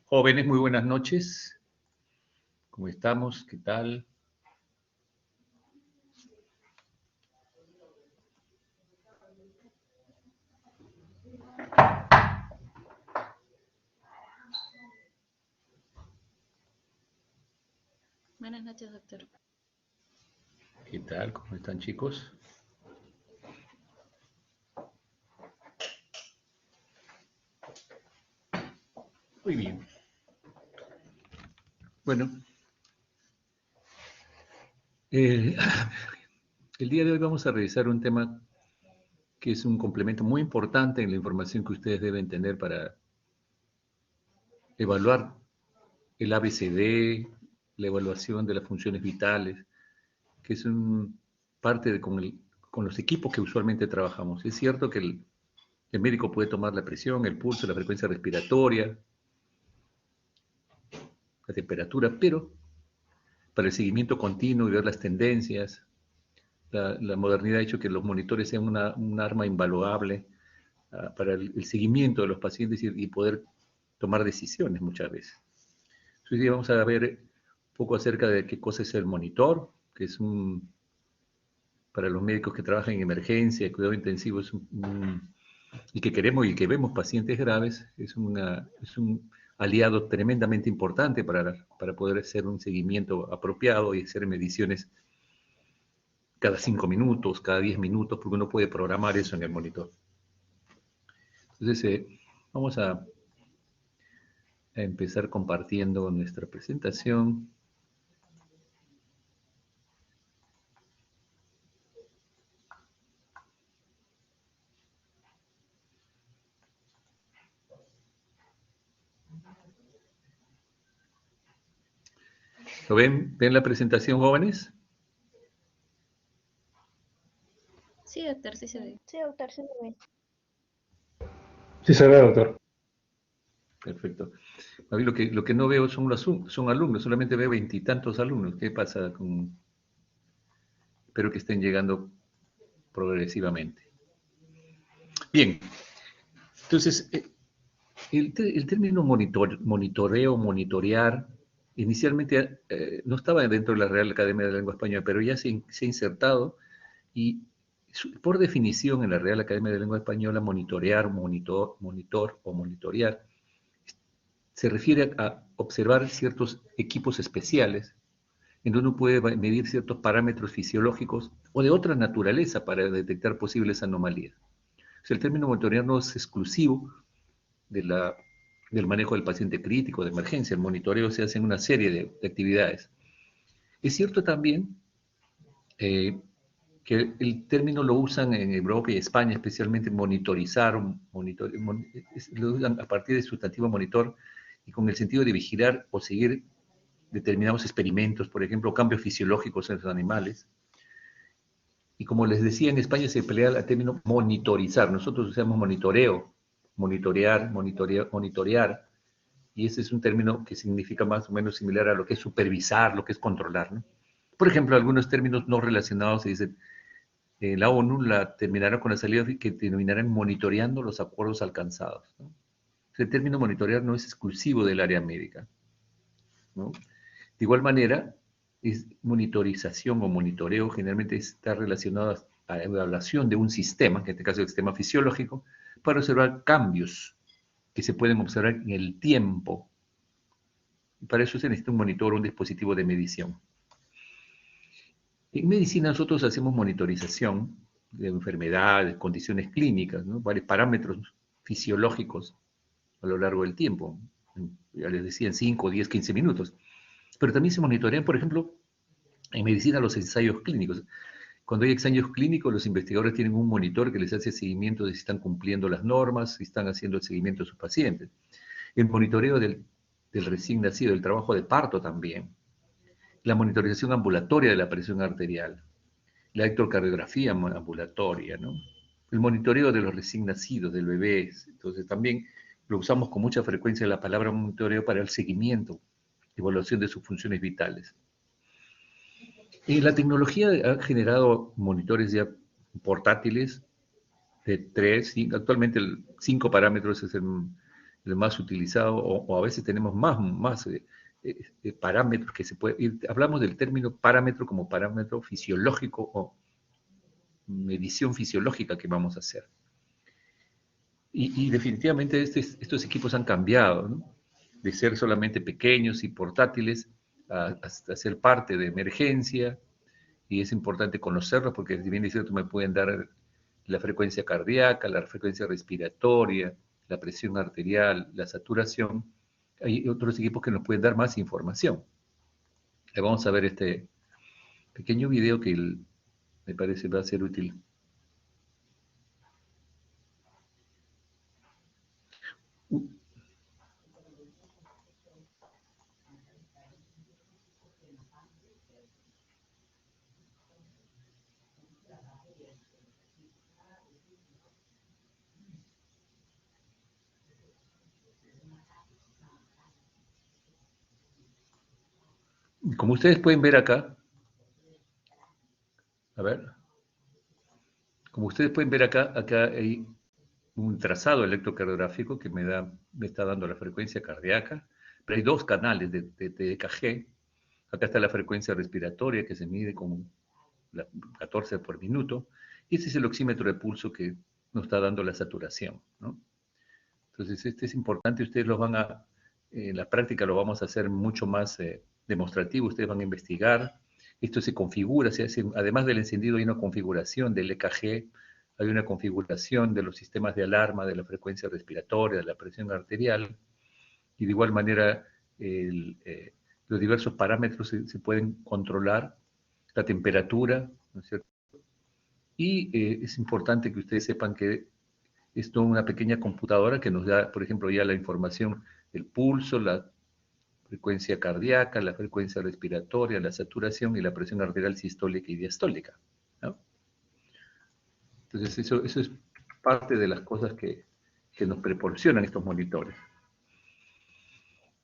Jóvenes, muy buenas noches. ¿Cómo estamos? ¿Qué tal? Buenas noches, doctor. ¿Qué tal? ¿Cómo están, chicos? Muy bien. Bueno, el día de hoy vamos a revisar un tema que es un complemento muy importante en la información que ustedes deben tener para evaluar el ABCD, la evaluación de las funciones vitales, que es parte de con los equipos que usualmente trabajamos. Es cierto que el médico puede tomar la presión, el pulso, la frecuencia respiratoria, la temperatura, pero para el seguimiento continuo y ver las tendencias, la modernidad ha hecho que los monitores sean un arma invaluable para el seguimiento de los pacientes y poder tomar decisiones muchas veces. Hoy día vamos a ver un poco acerca de qué cosa es el monitor, que es para los médicos que trabajan en emergencia, cuidado intensivo, y que queremos y que vemos pacientes graves, es un aliado tremendamente importante para poder hacer un seguimiento apropiado y hacer mediciones cada 5 minutos, cada 10 minutos, porque uno puede programar eso en el monitor. Entonces, vamos a empezar compartiendo nuestra presentación. ¿Lo ven? ¿Ven la presentación, jóvenes? Sí, doctor, sí se ve. Sí, doctor, sí se ve. Sí se ve, doctor. Perfecto. A mí lo que no veo son alumnos, solamente veo 20 y tantos alumnos. ¿Qué pasa con...? Espero que estén llegando progresivamente. Bien, entonces, el término monitorear, inicialmente no estaba dentro de la Real Academia de la Lengua Española, pero ya se ha insertado y por definición en la Real Academia de la Lengua Española, monitor o monitorear se refiere a observar ciertos equipos especiales en donde uno puede medir ciertos parámetros fisiológicos o de otra naturaleza para detectar posibles anomalías. O sea, el término monitorear no es exclusivo del manejo del paciente crítico, de emergencia. El monitoreo se hace en una serie de actividades. Es cierto también que el término lo usan en Europa y España, especialmente monitorizar, lo usan a partir de sustantivo monitor y con el sentido de vigilar o seguir determinados experimentos, por ejemplo, cambios fisiológicos en los animales. Y como les decía, en España se pelea el término monitorizar. Nosotros usamos monitoreo, monitorear, y ese es un término que significa más o menos similar a lo que es supervisar, lo que es controlar, ¿no? Por ejemplo, algunos términos no relacionados se dicen, la ONU la terminará con la salida que terminarán monitoreando los acuerdos alcanzados, ¿no? El término monitorear no es exclusivo del área médica, ¿no? De igual manera, monitorización o monitoreo generalmente está relacionado a la evaluación de un sistema, que en este caso es el sistema fisiológico, para observar cambios que se pueden observar en el tiempo. Y para eso se necesita un monitor o un dispositivo de medición. En medicina nosotros hacemos monitorización de enfermedades, condiciones clínicas, ¿no? Varios parámetros fisiológicos a lo largo del tiempo. Ya les decía, en 5, 10, 15 minutos. Pero también se monitorean, por ejemplo, en medicina los ensayos clínicos. Cuando hay ensayos clínicos, los investigadores tienen un monitor que les hace seguimiento de si están cumpliendo las normas, si están haciendo el seguimiento de sus pacientes. El monitoreo del recién nacido, el trabajo de parto también. La monitorización ambulatoria de la presión arterial. La electrocardiografía ambulatoria, ¿no? El monitoreo de los recién nacidos, del bebé. Entonces también lo usamos con mucha frecuencia la palabra monitoreo para el seguimiento, evaluación de sus funciones vitales. La tecnología ha generado monitores ya portátiles de 3, actualmente 5 parámetros es el más utilizado, o a veces tenemos más parámetros que se puede ir. Hablamos del término parámetro como parámetro fisiológico o medición fisiológica que vamos a hacer. Y definitivamente estos equipos han cambiado, ¿no? De ser solamente pequeños y portátiles a ser parte de emergencia, y es importante conocerlos porque, si bien es cierto, me pueden dar la frecuencia cardíaca, la frecuencia respiratoria, la presión arterial, la saturación. Hay otros equipos que nos pueden dar más información. Le vamos a ver este pequeño video que me parece va a ser útil. Como ustedes pueden ver acá, a ver, como ustedes pueden ver acá hay un trazado electrocardiográfico que me está dando la frecuencia cardíaca, pero hay dos canales de EKG. Acá está la frecuencia respiratoria que se mide con 14 por minuto, y este es el oxímetro de pulso que nos está dando la saturación, ¿no? Entonces, este es importante, ustedes en la práctica lo vamos a hacer mucho más demostrativo, ustedes van a investigar, esto se configura, además del encendido hay una configuración del EKG, hay una configuración de los sistemas de alarma, de la frecuencia respiratoria, de la presión arterial, y de igual manera los diversos parámetros se pueden controlar, la temperatura, ¿no es cierto? Y es importante que ustedes sepan que es toda una pequeña computadora que nos da, por ejemplo, ya la información del pulso, la frecuencia cardíaca, la frecuencia respiratoria, la saturación y la presión arterial sistólica y diastólica, ¿no? Entonces, eso es parte de las cosas que nos proporcionan estos monitores.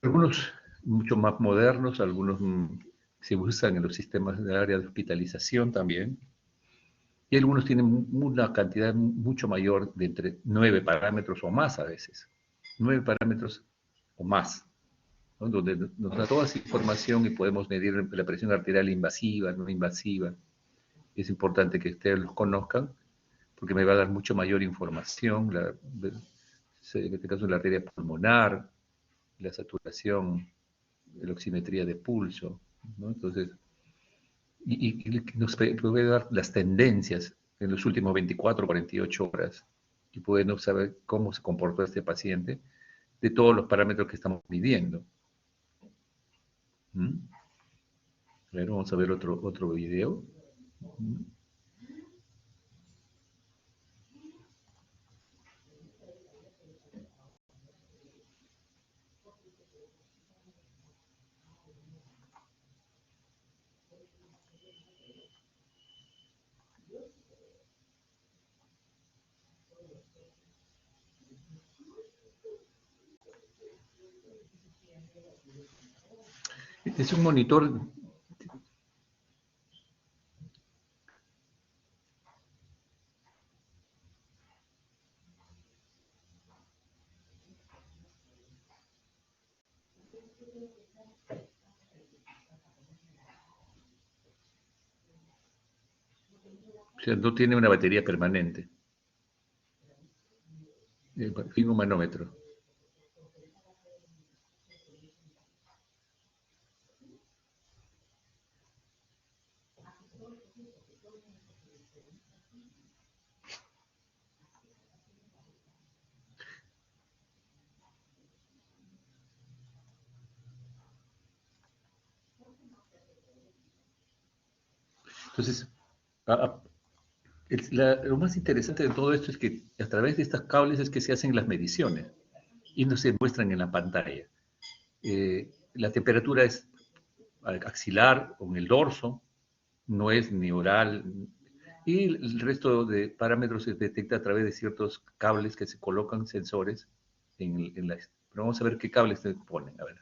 Algunos mucho más modernos, algunos se usan en los sistemas de área de hospitalización también, y algunos tienen una cantidad mucho mayor de entre 9 parámetros o más a veces. 9 parámetros o más, ¿no? Donde nos da toda esa información y podemos medir la presión arterial invasiva, no invasiva. Es importante que ustedes los conozcan porque me va a dar mucho mayor información, en este caso la arteria pulmonar, la saturación, la oximetría de pulso, ¿no? Entonces, y nos puede dar las tendencias en los últimos 24 o 48 horas y podemos saber cómo se comportó este paciente de todos los parámetros que estamos midiendo. ¿Mm? A ver, vamos a ver otro video. ¿Mm? Es un monitor. O sea, no tiene una batería permanente. Fin un manómetro. Entonces, lo más interesante de todo esto es que a través de estos cables es que se hacen las mediciones y no se muestran en la pantalla. La temperatura es axilar o en el dorso, no es ni oral, y el resto de parámetros se detecta a través de ciertos cables que se colocan sensores en la... Pero vamos a ver qué cables se ponen, a ver.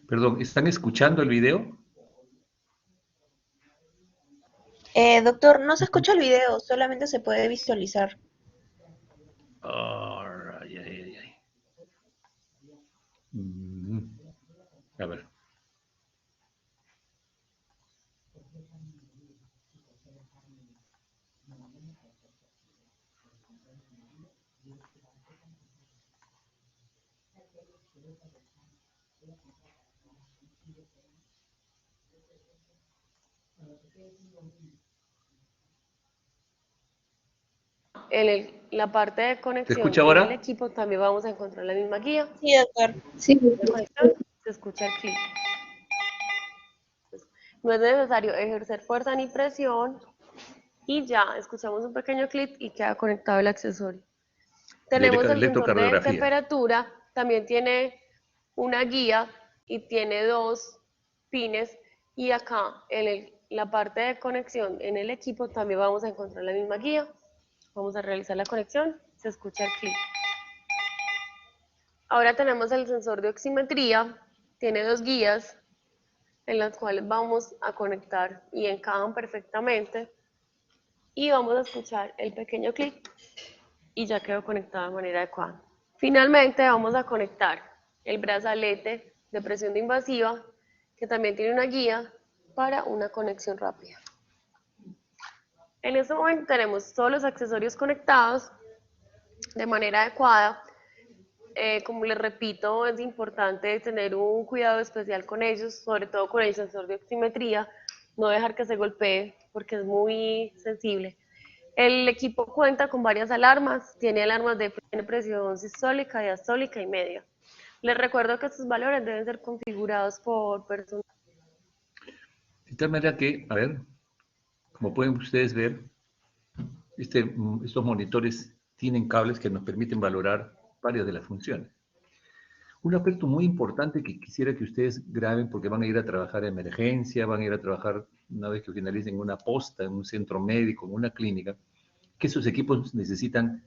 Perdón, ¿están escuchando el video? Doctor, no se escucha el video, solamente se puede visualizar. Ay, ay, ay, ay. A ver. La parte de ¿Se conexión escucha en el ahora? equipo también vamos a encontrar la misma guía. Sí, doctor. Sí, De conexión se escucha el clic. No es necesario ejercer fuerza ni presión y ya escuchamos un pequeño clic y queda conectado el accesorio. Tenemos el sensor de Electrocardiografía. temperatura, también tiene una guía y tiene 2 pines y acá en la parte de conexión en el equipo también vamos a encontrar la misma guía. Vamos a realizar la conexión, se escucha el clic. Ahora tenemos el sensor de oximetría, tiene 2 guías en las cuales vamos a conectar y encajan perfectamente y vamos a escuchar el pequeño clic y ya quedó conectado de manera adecuada. Finalmente vamos a conectar el brazalete de presión de invasiva que también tiene una guía para una conexión rápida. En este momento tenemos todos los accesorios conectados de manera adecuada. Como les repito, es importante tener un cuidado especial con ellos, sobre todo con el sensor de oximetría, no dejar que se golpee porque es muy sensible. El equipo cuenta con varias alarmas, tiene alarmas de presión sistólica, diastólica y media. Les recuerdo que estos valores deben ser configurados por persona. De tal manera que, a ver, como pueden ustedes ver, estos monitores tienen cables que nos permiten valorar varias de las funciones. Un aspecto muy importante que quisiera que ustedes graben, porque van a ir a trabajar en emergencia, van a ir a trabajar una vez que finalicen una posta, en un centro médico, en una clínica, que esos equipos necesitan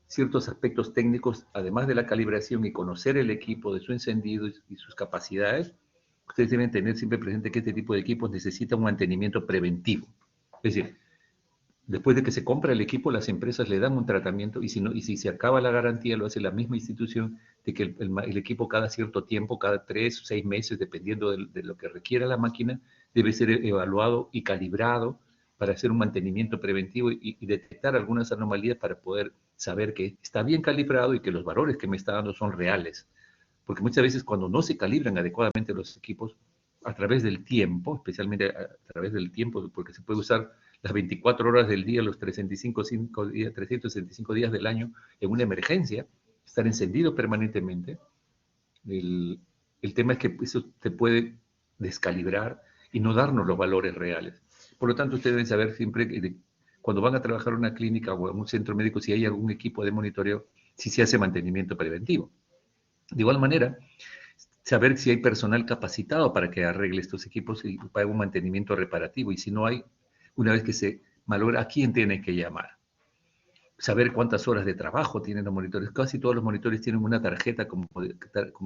ciertos aspectos técnicos, además de la calibración y conocer el equipo, de su encendido y sus capacidades. Ustedes deben tener siempre presente que este tipo de equipos necesita un mantenimiento preventivo. Es decir, después de que se compra el equipo, las empresas le dan un tratamiento y si se acaba la garantía, lo hace la misma institución, de que el equipo cada cierto tiempo, cada 3 o 6 meses, dependiendo de lo que requiera la máquina, debe ser evaluado y calibrado para hacer un mantenimiento preventivo y detectar algunas anomalías para poder saber que está bien calibrado y que los valores que me está dando son reales. Porque muchas veces cuando no se calibran adecuadamente los equipos, a través del tiempo, especialmente a través del tiempo, porque se puede usar las 24 horas del día, los 365 días del año en una emergencia, estar encendido permanentemente. El, el tema es que eso te puede descalibrar y no darnos los valores reales. Por lo tanto, ustedes deben saber siempre que cuando van a trabajar en una clínica o en un centro médico, si hay algún equipo de monitoreo, si se hace mantenimiento preventivo. De igual manera, saber si hay personal capacitado para que arregle estos equipos y pague un mantenimiento reparativo. Y si no hay, una vez que se malogra, ¿a quién tienen que llamar? Saber cuántas horas de trabajo tienen los monitores. Casi todos los monitores tienen una tarjeta como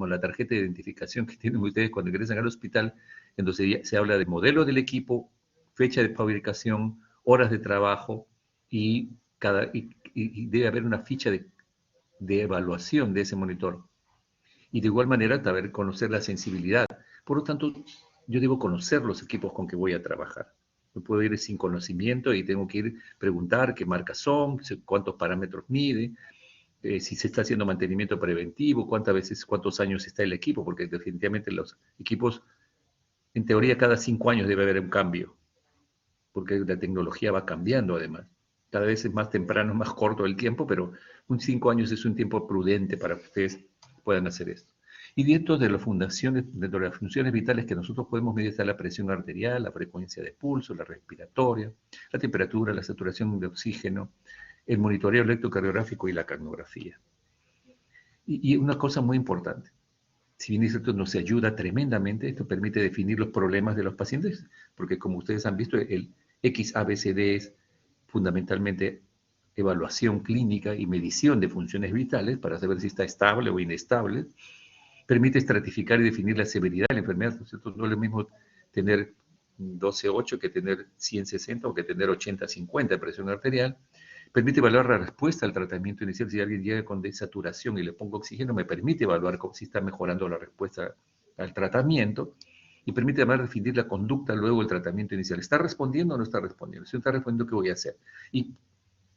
la tarjeta de identificación que tienen ustedes cuando ingresan al hospital, en donde se habla de modelo del equipo, fecha de fabricación, horas de trabajo y debe haber una ficha de evaluación de ese monitor. Y de igual manera, saber conocer la sensibilidad. Por lo tanto, yo debo conocer los equipos con que voy a trabajar. No puedo ir sin conocimiento y tengo que ir preguntar qué marcas son, cuántos parámetros mide, si se está haciendo mantenimiento preventivo, cuántos años está el equipo, porque definitivamente los equipos, en teoría, cada 5 años debe haber un cambio, porque la tecnología va cambiando además. Cada vez es más temprano, más corto el tiempo, pero 5 años es un tiempo prudente para que ustedes puedan hacer esto. Y dentro de las funciones vitales que nosotros podemos medir está la presión arterial, la frecuencia de pulso, la respiratoria, la temperatura, la saturación de oxígeno, el monitoreo electrocardiográfico y la cardiografía. Y una cosa muy importante, si bien esto nos ayuda tremendamente, esto permite definir los problemas de los pacientes, porque como ustedes han visto, el XABCD es fundamentalmente evaluación clínica y medición de funciones vitales para saber si está estable o inestable. Permite estratificar y definir la severidad de la enfermedad, ¿no es cierto? No es lo mismo tener 12,8 que tener 160 o que tener 80-50 de presión arterial. Permite evaluar la respuesta al tratamiento inicial. Si alguien llega con desaturación y le pongo oxígeno, me permite evaluar si está mejorando la respuesta al tratamiento. Y permite además definir la conducta luego del tratamiento inicial. ¿Está respondiendo o no está respondiendo? Si no está respondiendo, ¿qué voy a hacer? Y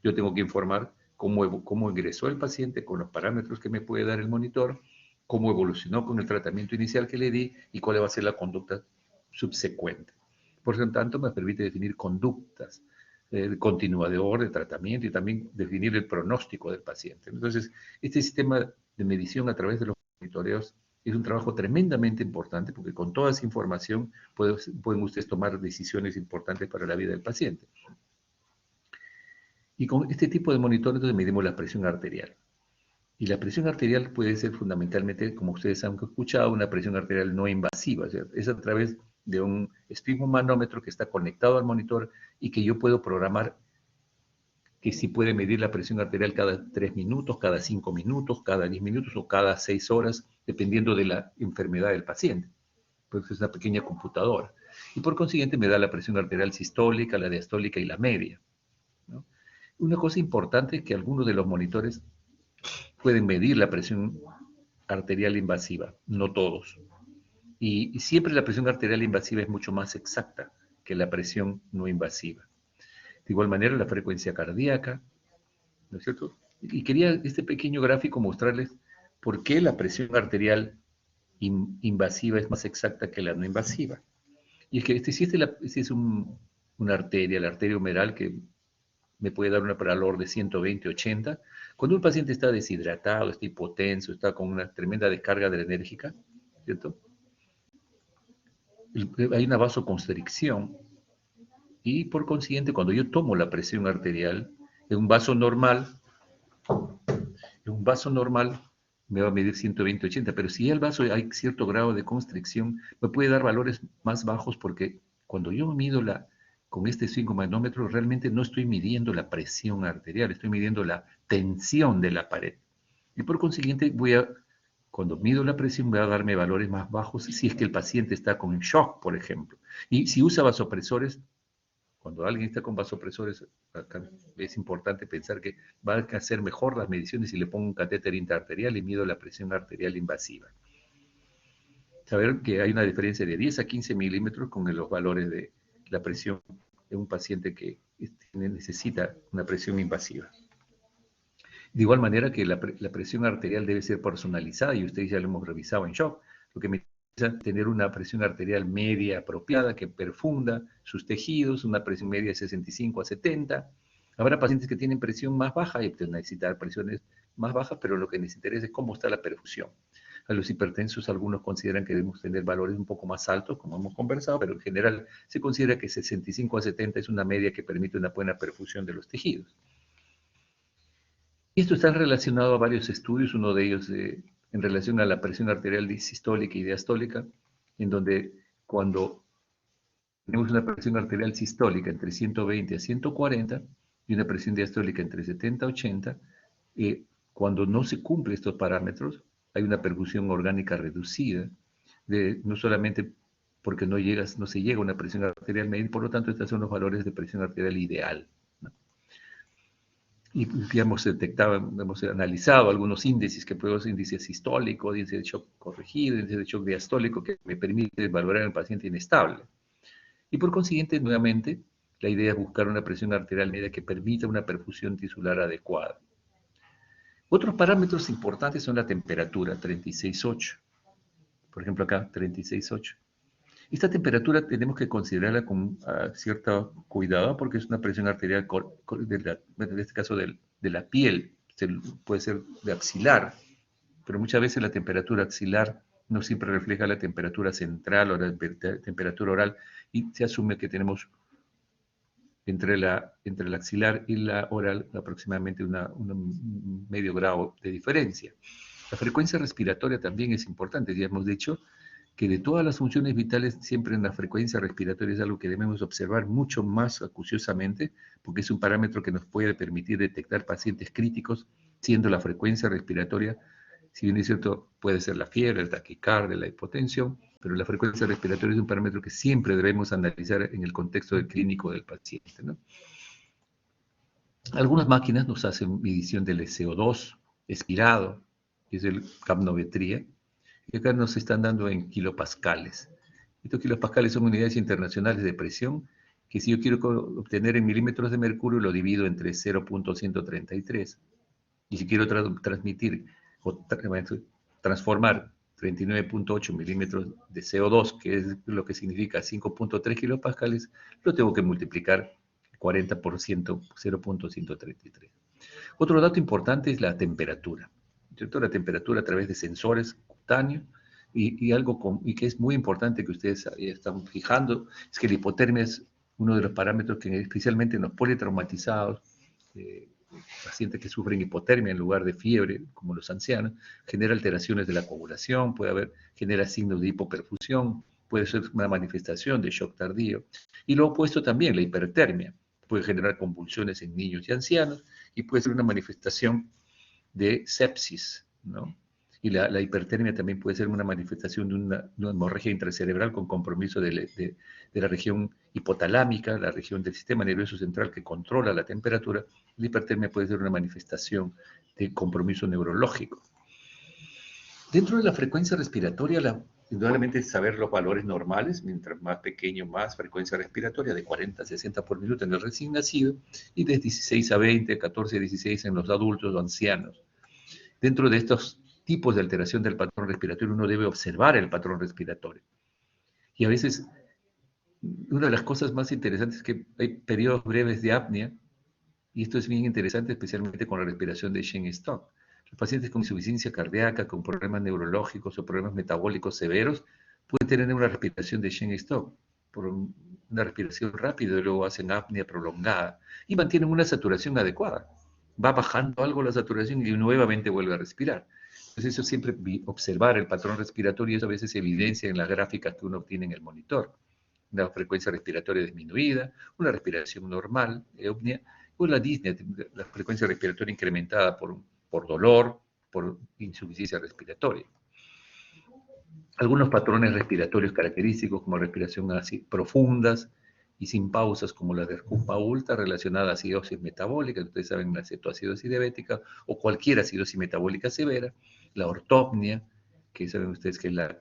yo tengo que informar cómo ingresó el paciente con los parámetros que me puede dar el monitor, cómo evolucionó con el tratamiento inicial que le di y cuál va a ser la conducta subsecuente. Por lo tanto, me permite definir conductas, continuador de tratamiento y también definir el pronóstico del paciente. Entonces, este sistema de medición a través de los monitoreos es un trabajo tremendamente importante porque con toda esa información pueden ustedes tomar decisiones importantes para la vida del paciente. Y con este tipo de monitores medimos la presión arterial. Y la presión arterial puede ser fundamentalmente, como ustedes han escuchado, una presión arterial no invasiva. O sea, es a través de un esfigmomanómetro que está conectado al monitor y que yo puedo programar que si puede medir la presión arterial cada 3 minutos, cada 5 minutos, cada 10 minutos o cada 6 horas, dependiendo de la enfermedad del paciente. Pues es una pequeña computadora. Y por consiguiente me da la presión arterial sistólica, la diastólica y la media, ¿no? Una cosa importante es que algunos de los monitores pueden medir la presión arterial invasiva, no todos. Y siempre la presión arterial invasiva es mucho más exacta que la presión no invasiva. De igual manera, la frecuencia cardíaca, ¿no es cierto? Y quería este pequeño gráfico mostrarles por qué la presión arterial invasiva es más exacta que la no invasiva. Y es que este es una arteria, la arteria humeral, que me puede dar un valor de 120-80. Cuando un paciente está deshidratado, está hipotenso, está con una tremenda descarga adrenérgica, ¿cierto? Hay una vasoconstricción y por consiguiente cuando yo tomo la presión arterial en un vaso normal me va a medir 120-80, pero si el vaso hay cierto grado de constricción, me puede dar valores más bajos porque cuando yo mido con este esfigmomanómetro realmente no estoy midiendo la presión arterial, estoy midiendo la tensión de la pared. Y por consiguiente cuando mido la presión voy a darme valores más bajos si es que el paciente está con shock, por ejemplo. Y si usa vasopresores, cuando alguien está con vasopresores, acá es importante pensar que va a hacer mejor las mediciones si le pongo un catéter intraarterial y mido la presión arterial invasiva. Saber que hay una diferencia de 10 a 15 milímetros con los valores de la presión de un paciente que necesita una presión invasiva. De igual manera que la presión arterial debe ser personalizada y ustedes ya lo hemos revisado en shock. Lo que me interesa es tener una presión arterial media apropiada que perfunda sus tejidos, una presión media de 65 a 70. Habrá pacientes que tienen presión más baja y necesitar presiones más bajas, pero lo que les interesa es cómo está la perfusión. A los hipertensos algunos consideran que debemos tener valores un poco más altos, como hemos conversado, pero en general se considera que 65 a 70 es una media que permite una buena perfusión de los tejidos. Y esto está relacionado a varios estudios, uno de ellos en relación a la presión arterial sistólica y diastólica, en donde cuando tenemos una presión arterial sistólica entre 120 a 140 y una presión diastólica entre 70 a 80, cuando no se cumplen estos parámetros, hay una perfusión orgánica reducida, no solamente porque no se llega a una presión arterial media, por lo tanto estos son los valores de presión arterial ideal. Y ya hemos analizado algunos índices que pueden ser índice sistólico, índice de shock corregido, índice de shock diastólico, que me permite valorar al paciente inestable. Y por consiguiente, nuevamente, la idea es buscar una presión arterial media que permita una perfusión tisular adecuada. Otros parámetros importantes son la temperatura, 36,8. Por ejemplo, acá, 36,8. Esta temperatura tenemos que considerarla con cierto cuidado porque es una presión arterial, en este caso de la piel, puede ser de axilar, pero muchas veces la temperatura axilar no siempre refleja la temperatura central o la temperatura oral y se asume que tenemos entre la axilar y la oral aproximadamente un medio grado de diferencia. La frecuencia respiratoria también es importante, ya hemos dicho que de todas las funciones vitales, siempre en la frecuencia respiratoria es algo que debemos observar mucho más acuciosamente, porque es un parámetro que nos puede permitir detectar pacientes críticos, siendo la frecuencia respiratoria Si bien es cierto, puede ser la fiebre, el taquicardia, la hipotensión, pero la frecuencia respiratoria es un parámetro que siempre debemos analizar en el contexto del clínico del paciente, ¿no? Algunas máquinas nos hacen medición del CO2 expirado, que es el capnometría, y acá nos están dando en kilopascales. Estos kilopascales son unidades internacionales de presión, que si yo quiero obtener en milímetros de mercurio, lo divido entre 0.133. Y si quiero transmitir o transformar 39.8 milímetros de CO2, que es lo que significa 5.3 kilopascales, lo tengo que multiplicar 40 por 0.133. Otro dato importante es la temperatura, ¿cierto? La temperatura a través de sensores cutáneos y algo que es muy importante que ustedes están fijando, es que la hipotermia es uno de los parámetros que especialmente en los politraumatizados, pacientes que sufren hipotermia en lugar de fiebre, como los ancianos, genera alteraciones de la coagulación, genera signos de hipoperfusión, puede ser una manifestación de shock tardío. Y lo opuesto también, la hipertermia, puede generar convulsiones en niños y ancianos y puede ser una manifestación de sepsis, ¿no? Y la hipertermia también puede ser una manifestación de una hemorragia intracerebral con compromiso de la región hipotalámica, la región del sistema nervioso central que controla la temperatura. La hipertermia puede ser una manifestación de compromiso neurológico. Dentro de la frecuencia respiratoria, indudablemente es saber los valores normales, mientras más pequeño, más frecuencia respiratoria, de 40 a 60 por minuto en el recién nacido, y de 16 a 20, 14 a 16 en los adultos o ancianos. Dentro de estos tipos de alteración del patrón respiratorio, uno debe observar el patrón respiratorio. Y a veces, una de las cosas más interesantes es que hay periodos breves de apnea, y esto es bien interesante, especialmente con la respiración de Cheyne-Stokes. Los pacientes con insuficiencia cardíaca, con problemas neurológicos o problemas metabólicos severos, pueden tener una respiración de Cheyne-Stokes, por una respiración rápida, y luego hacen apnea prolongada, y mantienen una saturación adecuada. Va bajando algo la saturación y nuevamente vuelve a respirar. Entonces eso siempre, observar el patrón respiratorio, eso a veces se evidencia en las gráficas que uno obtiene en el monitor. Una frecuencia respiratoria disminuida, una respiración normal, eupnea, o la disnea, la frecuencia respiratoria incrementada por dolor, por insuficiencia respiratoria. Algunos patrones respiratorios característicos, como respiración así profundas y sin pausas, como la de Hercús-Paul, relacionada a acidosis metabólica, ustedes saben, la cetoacidosis diabética, o cualquier acidosis metabólica severa, la ortopnea, que saben ustedes que es la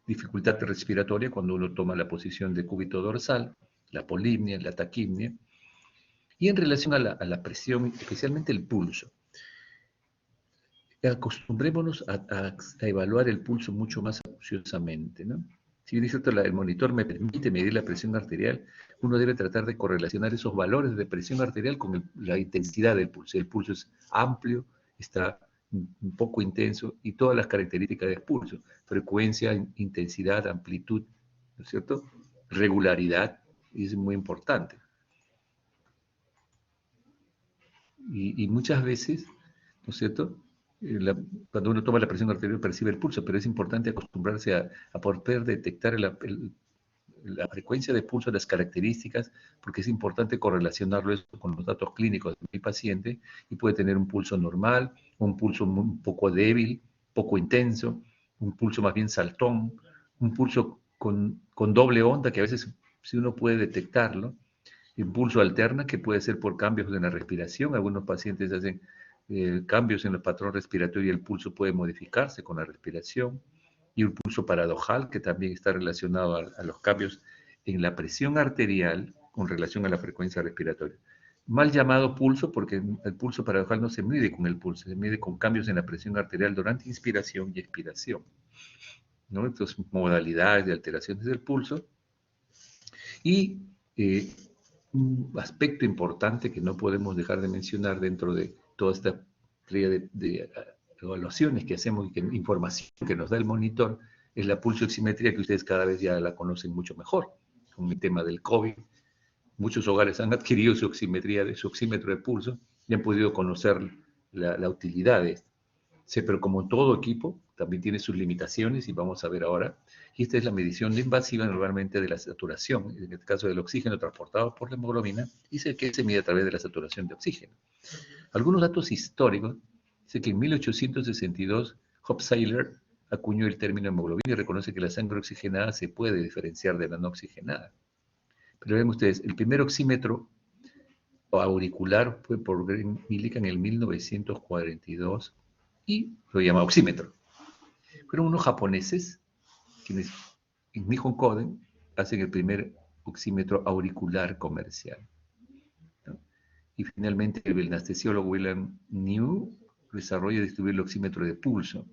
dificultad respiratoria cuando uno toma la posición de cúbito dorsal, la polipnea, la taquipnea, y en relación a la presión, especialmente el pulso. Acostumbrémonos a evaluar el pulso mucho más acuciosamente, ¿no? Si bien es cierto, el monitor me permite medir la presión arterial, uno debe tratar de correlacionar esos valores de presión arterial con la intensidad del pulso. El pulso es amplio, está un poco intenso, y todas las características del pulso, frecuencia, intensidad, amplitud, ¿no es cierto? Regularidad, y es muy importante. Y muchas veces, ¿no es cierto?, cuando uno toma la presión arterial percibe el pulso, pero es importante acostumbrarse a poder detectar la frecuencia de pulso, las características, porque es importante correlacionarlo eso con los datos clínicos de mi paciente, y puede tener un pulso normal, un pulso un poco débil, poco intenso, un pulso más bien saltón, un pulso con doble onda, que a veces si uno puede detectarlo, un pulso alterna, que puede ser por cambios en la respiración. Algunos pacientes hacen cambios en el patrón respiratorio y el pulso puede modificarse con la respiración, y un pulso paradojal, que también está relacionado a los cambios en la presión arterial con relación a la frecuencia respiratoria. Mal llamado pulso, porque el pulso paradojal no se mide con el pulso, se mide con cambios en la presión arterial durante inspiración y expiración, ¿no? Entonces, modalidades de alteraciones del pulso. Y un aspecto importante que no podemos dejar de mencionar dentro de toda esta tríada de evaluaciones que hacemos y información que nos da el monitor, es la pulsoximetría, que ustedes cada vez ya la conocen mucho mejor. Con el tema del COVID, muchos hogares han adquirido su oximetría, su oxímetro de pulso, y han podido conocer la utilidad de esto. Sí, pero como todo equipo, también tiene sus limitaciones, y vamos a ver ahora. Y esta es la medición invasiva normalmente de la saturación, en el caso del oxígeno transportado por la hemoglobina, y que se mide a través de la saturación de oxígeno. Algunos datos históricos, Dice que en 1862 Hofstadter acuñó el término hemoglobina y reconoce que la sangre oxigenada se puede diferenciar de la no oxigenada. Pero vean ustedes, el primer oxímetro auricular fue por Graham Millikan en el 1942 y lo llama oxímetro. Fueron unos japoneses quienes en Nihon Kohden hacen el primer oxímetro auricular comercial, ¿no? Y finalmente el anestesiólogo William New desarrolla y distribuye el oxímetro de pulso.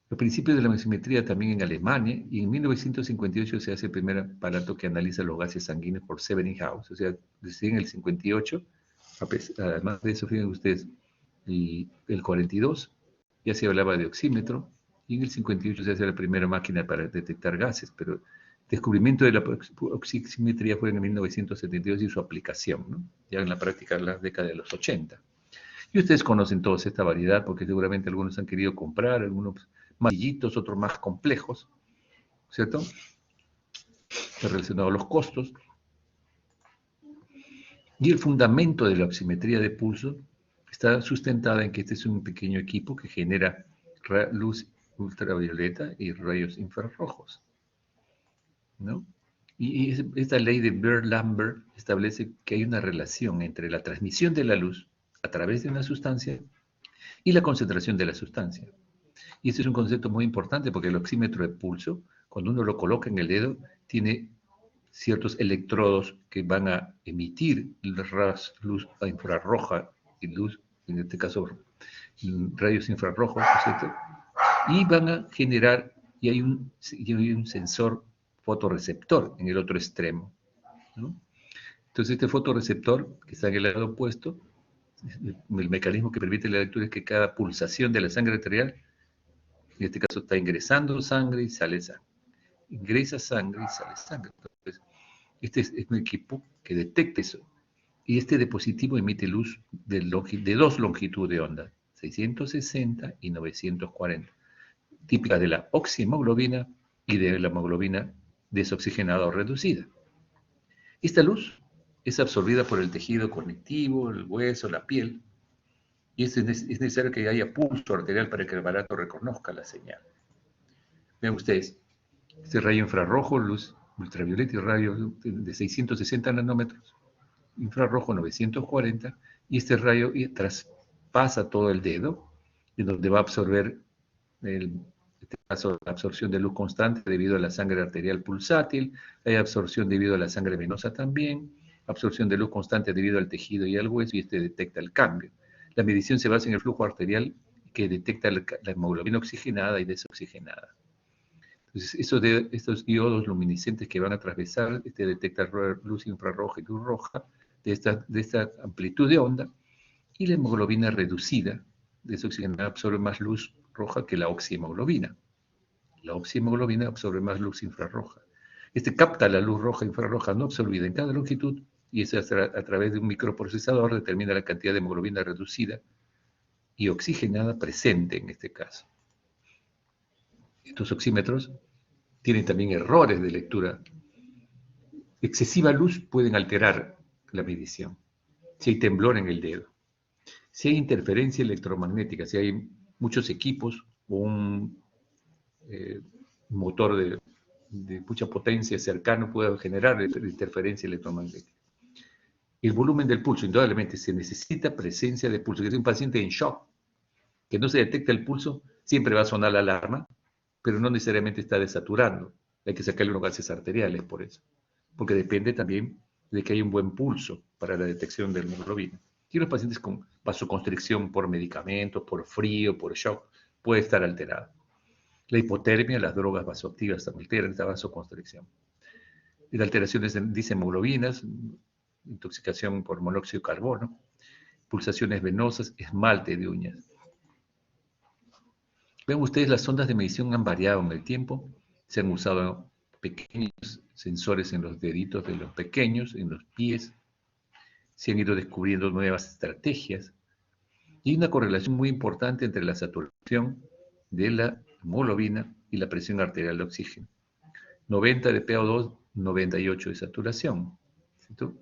Los principios de la oximetría también en Alemania, y en 1958 se hace el primer aparato que analiza los gases sanguíneos por Severinghaus, o sea, desde en el 58, además de eso, fíjense ustedes, el 42 ya se hablaba de oxímetro, y en el 58 se hace la primera máquina para detectar gases, pero el descubrimiento de la oximetría fue en 1972 y su aplicación, ¿no? Ya en la práctica en la década de los 80. Y ustedes conocen toda esta variedad, porque seguramente algunos han querido comprar, algunos más sencillitos, otros más complejos, ¿cierto? Está relacionado a los costos. Y el fundamento de la oximetría de pulso está sustentada en que este es un pequeño equipo que genera luz ultravioleta y rayos infrarrojos, ¿no? Y esta ley de Beer-Lambert establece que hay una relación entre la transmisión de la luz a través de una sustancia y la concentración de la sustancia. Y este es un concepto muy importante porque el oxímetro de pulso, cuando uno lo coloca en el dedo, tiene ciertos electrodos que van a emitir luz infrarroja y luz, en este caso rayos infrarrojos, ¿no es cierto? Y van a generar, y hay un sensor fotorreceptor en el otro extremo, ¿no? Entonces este fotorreceptor, que está en el lado opuesto, el mecanismo que permite la lectura es que cada pulsación de la sangre arterial, en este caso está ingresando sangre y sale sangre. Ingresa sangre y sale sangre. Entonces, este es un equipo que detecta eso. Y este dispositivo emite luz de dos longitudes de onda, 660 y 940, típicas de la oxihemoglobina y de la hemoglobina desoxigenada o reducida. Esta luz es absorbida por el tejido conectivo, el hueso, la piel, y es necesario que haya pulso arterial para que el aparato reconozca la señal. Vean ustedes, este rayo infrarrojo, luz ultravioleta y rayo de 660 nanómetros, infrarrojo 940, y este rayo traspasa todo el dedo, en donde va a absorber, en este caso, la absorción de luz constante debido a la sangre arterial pulsátil, hay absorción debido a la sangre venosa también, absorción de luz constante debido al tejido y al hueso, y este detecta el cambio. La medición se basa en el flujo arterial que detecta la hemoglobina oxigenada y desoxigenada. Entonces, estos diodos luminiscentes que van a atravesar, detecta luz infrarroja y luz roja de esta amplitud de onda, y la hemoglobina reducida, desoxigenada, absorbe más luz roja que la oxihemoglobina. La oxihemoglobina absorbe más luz infrarroja. Capta la luz roja e infrarroja no absorbida en cada longitud, y eso a través de un microprocesador determina la cantidad de hemoglobina reducida y oxigenada presente en este caso. Estos oxímetros tienen también errores de lectura. Excesiva luz pueden alterar la medición. Si hay temblor en el dedo, si hay interferencia electromagnética, si hay muchos equipos o un motor de mucha potencia cercano puede generar interferencia electromagnética. El volumen del pulso, indudablemente, se necesita presencia de pulso. Si es un paciente en shock, que no se detecta el pulso, siempre va a sonar la alarma, pero no necesariamente está desaturando. Hay que sacarle unos gases arteriales por eso, porque depende también de que haya un buen pulso para la detección de la hemoglobina. Y los pacientes con vasoconstricción por medicamentos, por frío, por shock, puede estar alterado. La hipotermia, las drogas vasoactivas también alteran esta vasoconstricción. Las alteraciones de disehemoglobinas, intoxicación por monóxido de carbono, pulsaciones venosas, esmalte de uñas. Ven ustedes, las ondas de medición han variado en el tiempo, se han usado pequeños sensores en los deditos de los pequeños, en los pies, se han ido descubriendo nuevas estrategias, y hay una correlación muy importante entre la saturación de la hemoglobina y la presión arterial de oxígeno. 90 de PO2, 98 de saturación. ¿Cierto?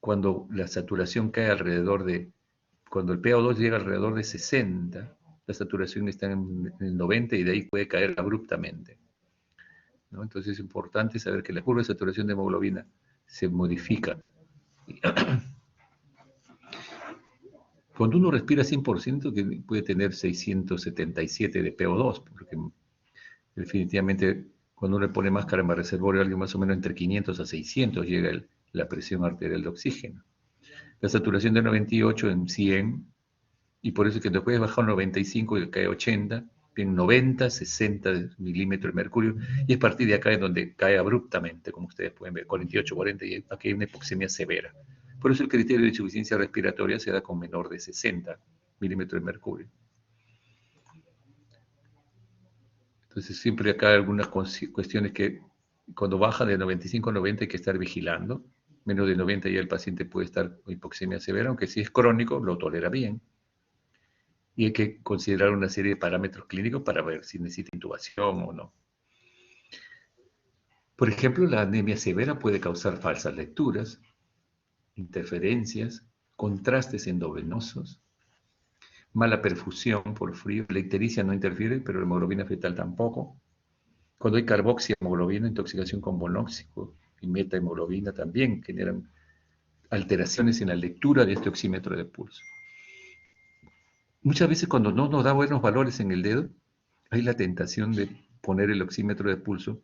Cuando la saturación cae alrededor de cuando el PO2 llega alrededor de 60, la saturación está en el 90 y de ahí puede caer abruptamente, ¿no? Entonces es importante saber que la curva de saturación de hemoglobina se modifica. Cuando uno respira 100%, que puede tener 677 de PO2, porque definitivamente cuando uno le pone máscara en reservorio, alguien más o menos entre 500 a 600 llega la presión arterial de oxígeno. La saturación de 98 en 100, y por eso es que después baja a 95 y cae a 80, en 90, 60 milímetros de mercurio, y es a partir de acá en donde cae abruptamente, como ustedes pueden ver, 48, 40, y aquí hay una hipoxemia severa. Por eso el criterio de insuficiencia respiratoria se da con menor de 60 milímetros de mercurio. Entonces siempre acá hay algunas cuestiones que cuando baja de 95 a 90 hay que estar vigilando. Menos de 90 ya el paciente puede estar con hipoxemia severa, aunque si es crónico lo tolera bien. Y hay que considerar una serie de parámetros clínicos para ver si necesita intubación o no. Por ejemplo, la anemia severa puede causar falsas lecturas, interferencias, contrastes endovenosos, mala perfusión por frío. La ictericia no interfiere, pero la hemoglobina fetal tampoco. Cuando hay carboxihemoglobina, intoxicación con monóxido y metahemoglobina también generan alteraciones en la lectura de este oxímetro de pulso. Muchas veces cuando no nos da buenos valores en el dedo, hay la tentación de poner el oxímetro de pulso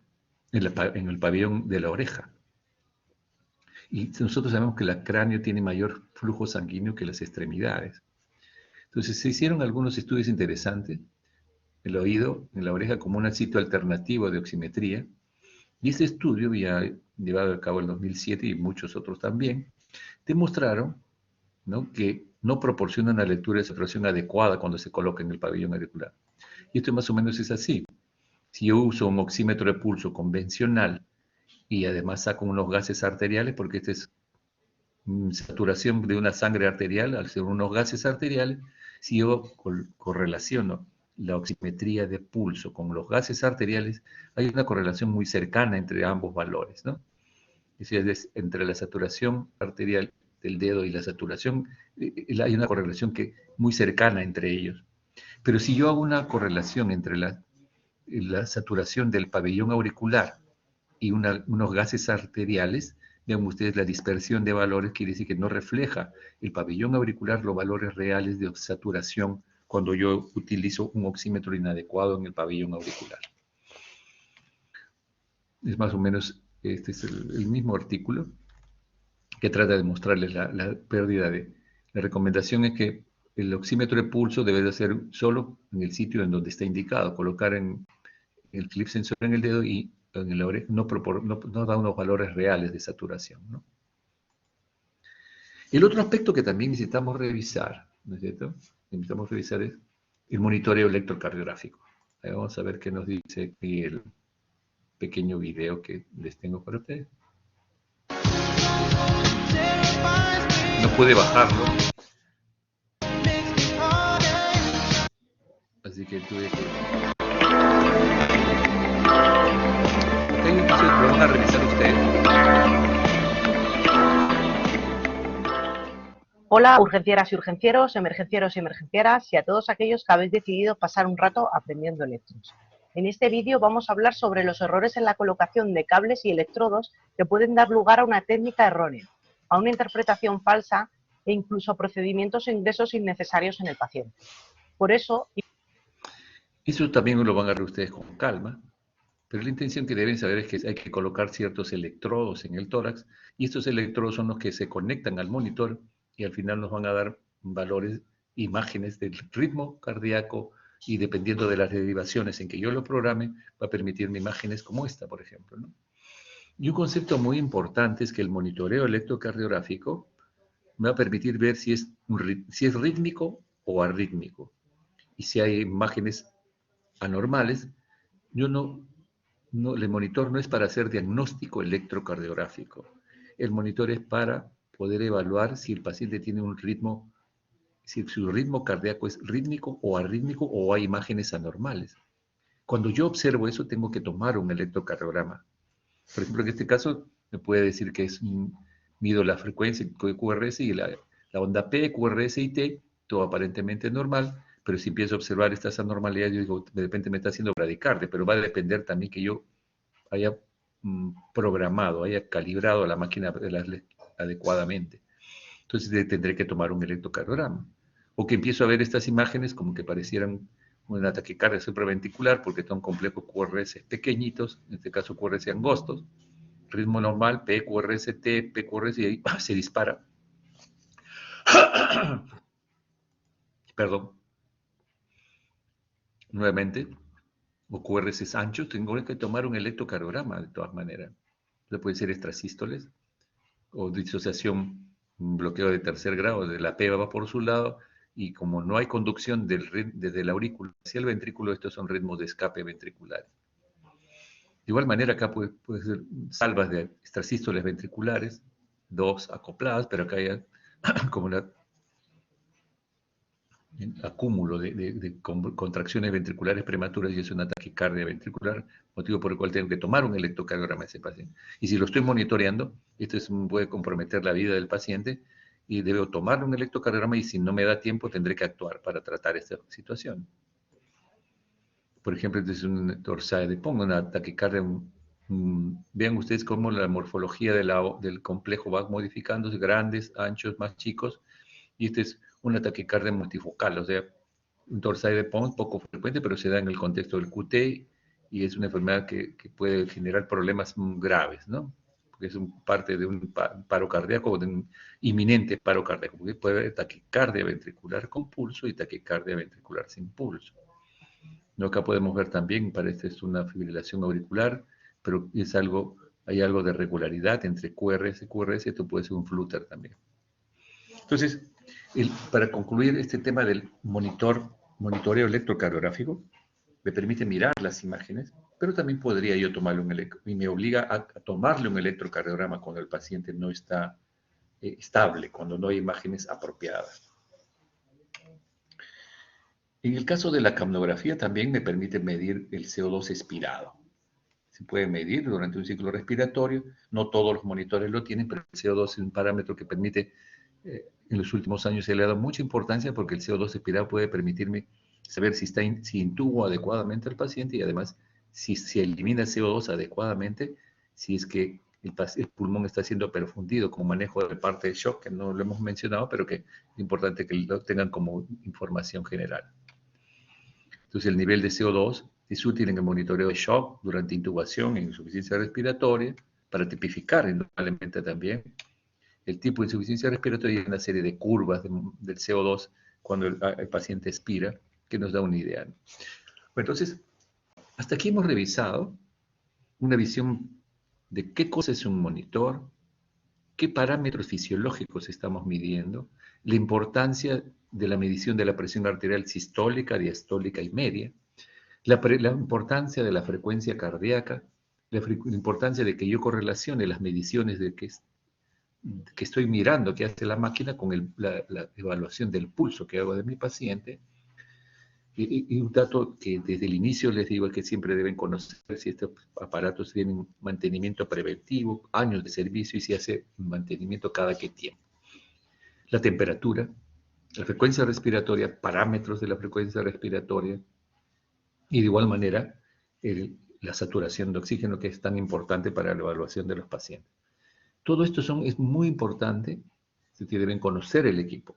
en el pabellón de la oreja. Y nosotros sabemos que el cráneo tiene mayor flujo sanguíneo que las extremidades. Entonces se hicieron algunos estudios interesantes, el oído en la oreja como un sitio alternativo de oximetría, y ese estudio, ya llevado a cabo en 2007 y muchos otros también, demostraron, ¿no?, que no proporciona una lectura de saturación adecuada cuando se coloca en el pabellón auricular. Y esto más o menos es así. Si yo uso un oxímetro de pulso convencional y además saco unos gases arteriales, porque esta es saturación de una sangre arterial, al ser unos gases arteriales, si yo correlaciono la oximetría de pulso con los gases arteriales, hay una correlación muy cercana entre ambos valores, ¿no? Es decir, entre la saturación arterial del dedo y la saturación, hay una correlación muy cercana entre ellos. Pero si yo hago una correlación entre la saturación del pabellón auricular y unos gases arteriales, vean ustedes la dispersión de valores, quiere decir que no refleja el pabellón auricular los valores reales de saturación cuando yo utilizo un oxímetro inadecuado en el pabellón auricular. Es más o menos, este es el mismo artículo que trata de mostrarles la pérdida de... La recomendación es que el oxímetro de pulso debe de ser solo en el sitio en donde está indicado, colocar en el clip sensor en el dedo y en la oreja, no da unos valores reales de saturación, ¿no? El otro aspecto que también necesitamos revisar, ¿no es cierto? Necesitamos revisar es el monitoreo electrocardiográfico. Ahí vamos a ver qué nos dice aquí el pequeño video que les tengo para ustedes. No pude bajarlo, así que tuve que... Ok, entonces lo van a revisar ustedes. Hola, urgencieras y urgencieros, emergencieros y emergencieras, y a todos aquellos que habéis decidido pasar un rato aprendiendo electros. En este vídeo vamos a hablar sobre los errores en la colocación de cables y electrodos que pueden dar lugar a una técnica errónea, a una interpretación falsa e incluso a procedimientos e ingresos innecesarios en el paciente. Por eso... Eso también lo van a ver ustedes con calma, pero la intención que deben saber es que hay que colocar ciertos electrodos en el tórax, y estos electrodos son los que se conectan al monitor y al final nos van a dar valores, imágenes del ritmo cardíaco, y dependiendo de las derivaciones en que yo lo programe, va a permitirme imágenes como esta, por ejemplo, ¿no? Y un concepto muy importante es que el monitoreo electrocardiográfico me va a permitir ver si es rítmico o arrítmico. Y si hay imágenes anormales, el monitor no es para hacer diagnóstico electrocardiográfico. El monitor es para poder evaluar si el paciente tiene un ritmo, si su ritmo cardíaco es rítmico o arrítmico o hay imágenes anormales. Cuando yo observo eso, tengo que tomar un electrocardiograma. Por ejemplo, en este caso, me puede decir que mido la frecuencia QRS y la onda P, QRS y T, todo aparentemente normal, pero si empiezo a observar estas anormalidades, yo digo, de repente me está haciendo bradicardia, pero va a depender también que yo haya programado, haya calibrado la máquina adecuadamente. Entonces tendré que tomar un electrocardiograma. O que empiezo a ver estas imágenes como que parecieran una taquicardia supraventricular porque son complejos QRS pequeñitos, en este caso QRS angostos, ritmo normal, PQRS-T, PQRS, y ahí se dispara. Perdón. Nuevamente, o QRS anchos, tengo que tomar un electrocardiograma de todas maneras. Puede ser extrasístoles o disociación, un bloqueo de tercer grado, de la P va por su lado, y como no hay conducción desde el aurículo hacia el ventrículo, estos son ritmos de escape ventriculares. De igual manera, acá puede ser salvas de extrasístoles ventriculares, dos acopladas, pero acá hay como un acúmulo de contracciones ventriculares prematuras y es una taquicardia ventricular, motivo por el cual tengo que tomar un electrocardiograma a ese paciente. Y si lo estoy monitoreando, esto puede comprometer la vida del paciente y debo tomar un electrocardiograma y si no me da tiempo tendré que actuar para tratar esta situación. Por ejemplo, este es un torsade, pongo una taquicardia, vean ustedes cómo la morfología del complejo va modificándose, grandes, anchos, más chicos, y este es una taquicardia multifocal, o sea, un torsade de Pons poco frecuente, pero se da en el contexto del QT y es una enfermedad que puede generar problemas graves, ¿no? Porque es parte de un paro cardíaco o de un inminente paro cardíaco, porque puede haber taquicardia ventricular con pulso y taquicardia ventricular sin pulso. ¿No? Acá podemos ver también, parece es una fibrilación auricular, pero hay algo de regularidad entre QRS y QRS, esto puede ser un flutter también. Entonces, para concluir este tema del monitoreo electrocardiográfico, me permite mirar las imágenes, pero también podría yo tomarle y me obliga a tomarle un electrocardiograma cuando el paciente no está estable, cuando no hay imágenes apropiadas. En el caso de la capnografía también me permite medir el CO2 expirado. Se puede medir durante un ciclo respiratorio, no todos los monitores lo tienen, pero el CO2 es un parámetro que permite, en los últimos años se le ha dado mucha importancia porque el CO2 expirado puede permitirme saber si intubo adecuadamente al paciente y además si elimina el CO2 adecuadamente, si es que el pulmón está siendo perfundido con manejo de parte de shock, que no lo hemos mencionado, pero que es importante que lo tengan como información general. Entonces el nivel de CO2 es útil en el monitoreo de shock durante intubación e insuficiencia respiratoria, para tipificar indudablemente también el tipo de insuficiencia respiratoria y una serie de curvas del CO2 cuando el paciente expira, que nos da una idea. Bueno, entonces, hasta aquí hemos revisado una visión de qué cosa es un monitor, qué parámetros fisiológicos estamos midiendo, la importancia de la medición de la presión arterial sistólica, diastólica y media, la importancia de la frecuencia cardíaca, la importancia de que yo correlacione las mediciones que estoy mirando que hace la máquina con la evaluación del pulso que hago de mi paciente. Y un dato que desde el inicio les digo es que siempre deben conocer si estos aparatos tienen mantenimiento preventivo, años de servicio y si hace mantenimiento cada qué tiempo. La temperatura, la frecuencia respiratoria, parámetros de la frecuencia respiratoria y de igual manera la saturación de oxígeno que es tan importante para la evaluación de los pacientes. Todo esto es muy importante, que deben conocer el equipo.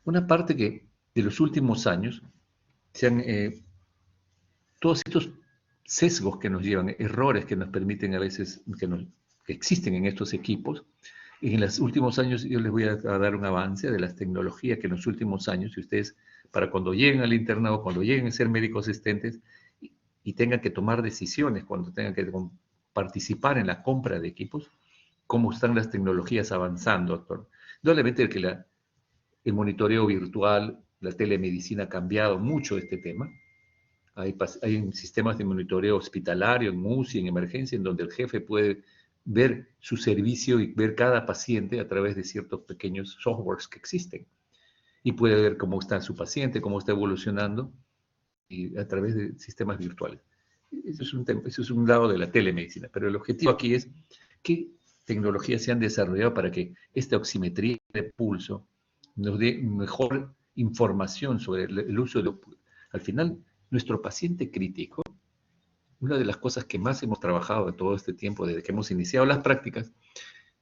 Una parte que de los últimos años todos estos sesgos que nos llevan, errores que nos permiten a veces, que existen en estos equipos, y en los últimos años yo les voy a dar un avance de las tecnologías que en los últimos años, y ustedes, para cuando lleguen al internado, cuando lleguen a ser médicos asistentes, y tengan que tomar decisiones, cuando tengan que participar en la compra de equipos, cómo están las tecnologías avanzando, doctor. Indudablemente que el monitoreo virtual, la telemedicina ha cambiado mucho este tema. Hay sistemas de monitoreo hospitalario, en UCI, en emergencia, en donde el jefe puede ver su servicio y ver cada paciente a través de ciertos pequeños softwares que existen. Y puede ver cómo está su paciente, cómo está evolucionando, y a través de sistemas virtuales. Eso es un lado de la telemedicina, pero el objetivo aquí es qué tecnologías se han desarrollado para que esta oximetría de pulso nos dé mejor información sobre el uso de... Al final, nuestro paciente crítico, una de las cosas que más hemos trabajado en todo este tiempo, desde que hemos iniciado las prácticas,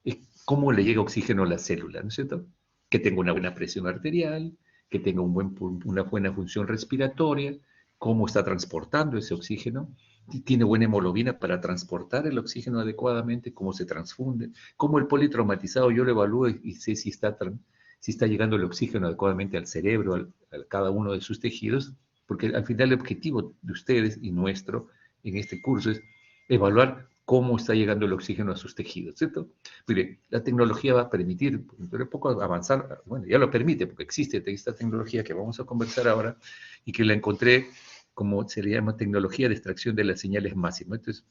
es cómo le llega oxígeno a la célula, ¿no es cierto? Que tenga una buena presión arterial, que tenga una buena función respiratoria, cómo está transportando ese oxígeno, si tiene buena hemoglobina para transportar el oxígeno adecuadamente, cómo se transfunde, cómo el politraumatizado yo lo evalúo y sé si está llegando el oxígeno adecuadamente al cerebro, a cada uno de sus tejidos, porque al final el objetivo de ustedes y nuestro en este curso es evaluar cómo está llegando el oxígeno a sus tejidos, ¿cierto? Mire, la tecnología va a permitir, dentro de poco avanzar, bueno, ya lo permite, porque existe esta tecnología que vamos a conversar ahora, y que la encontré como se le llama tecnología de extracción de las señales máximas. Esto es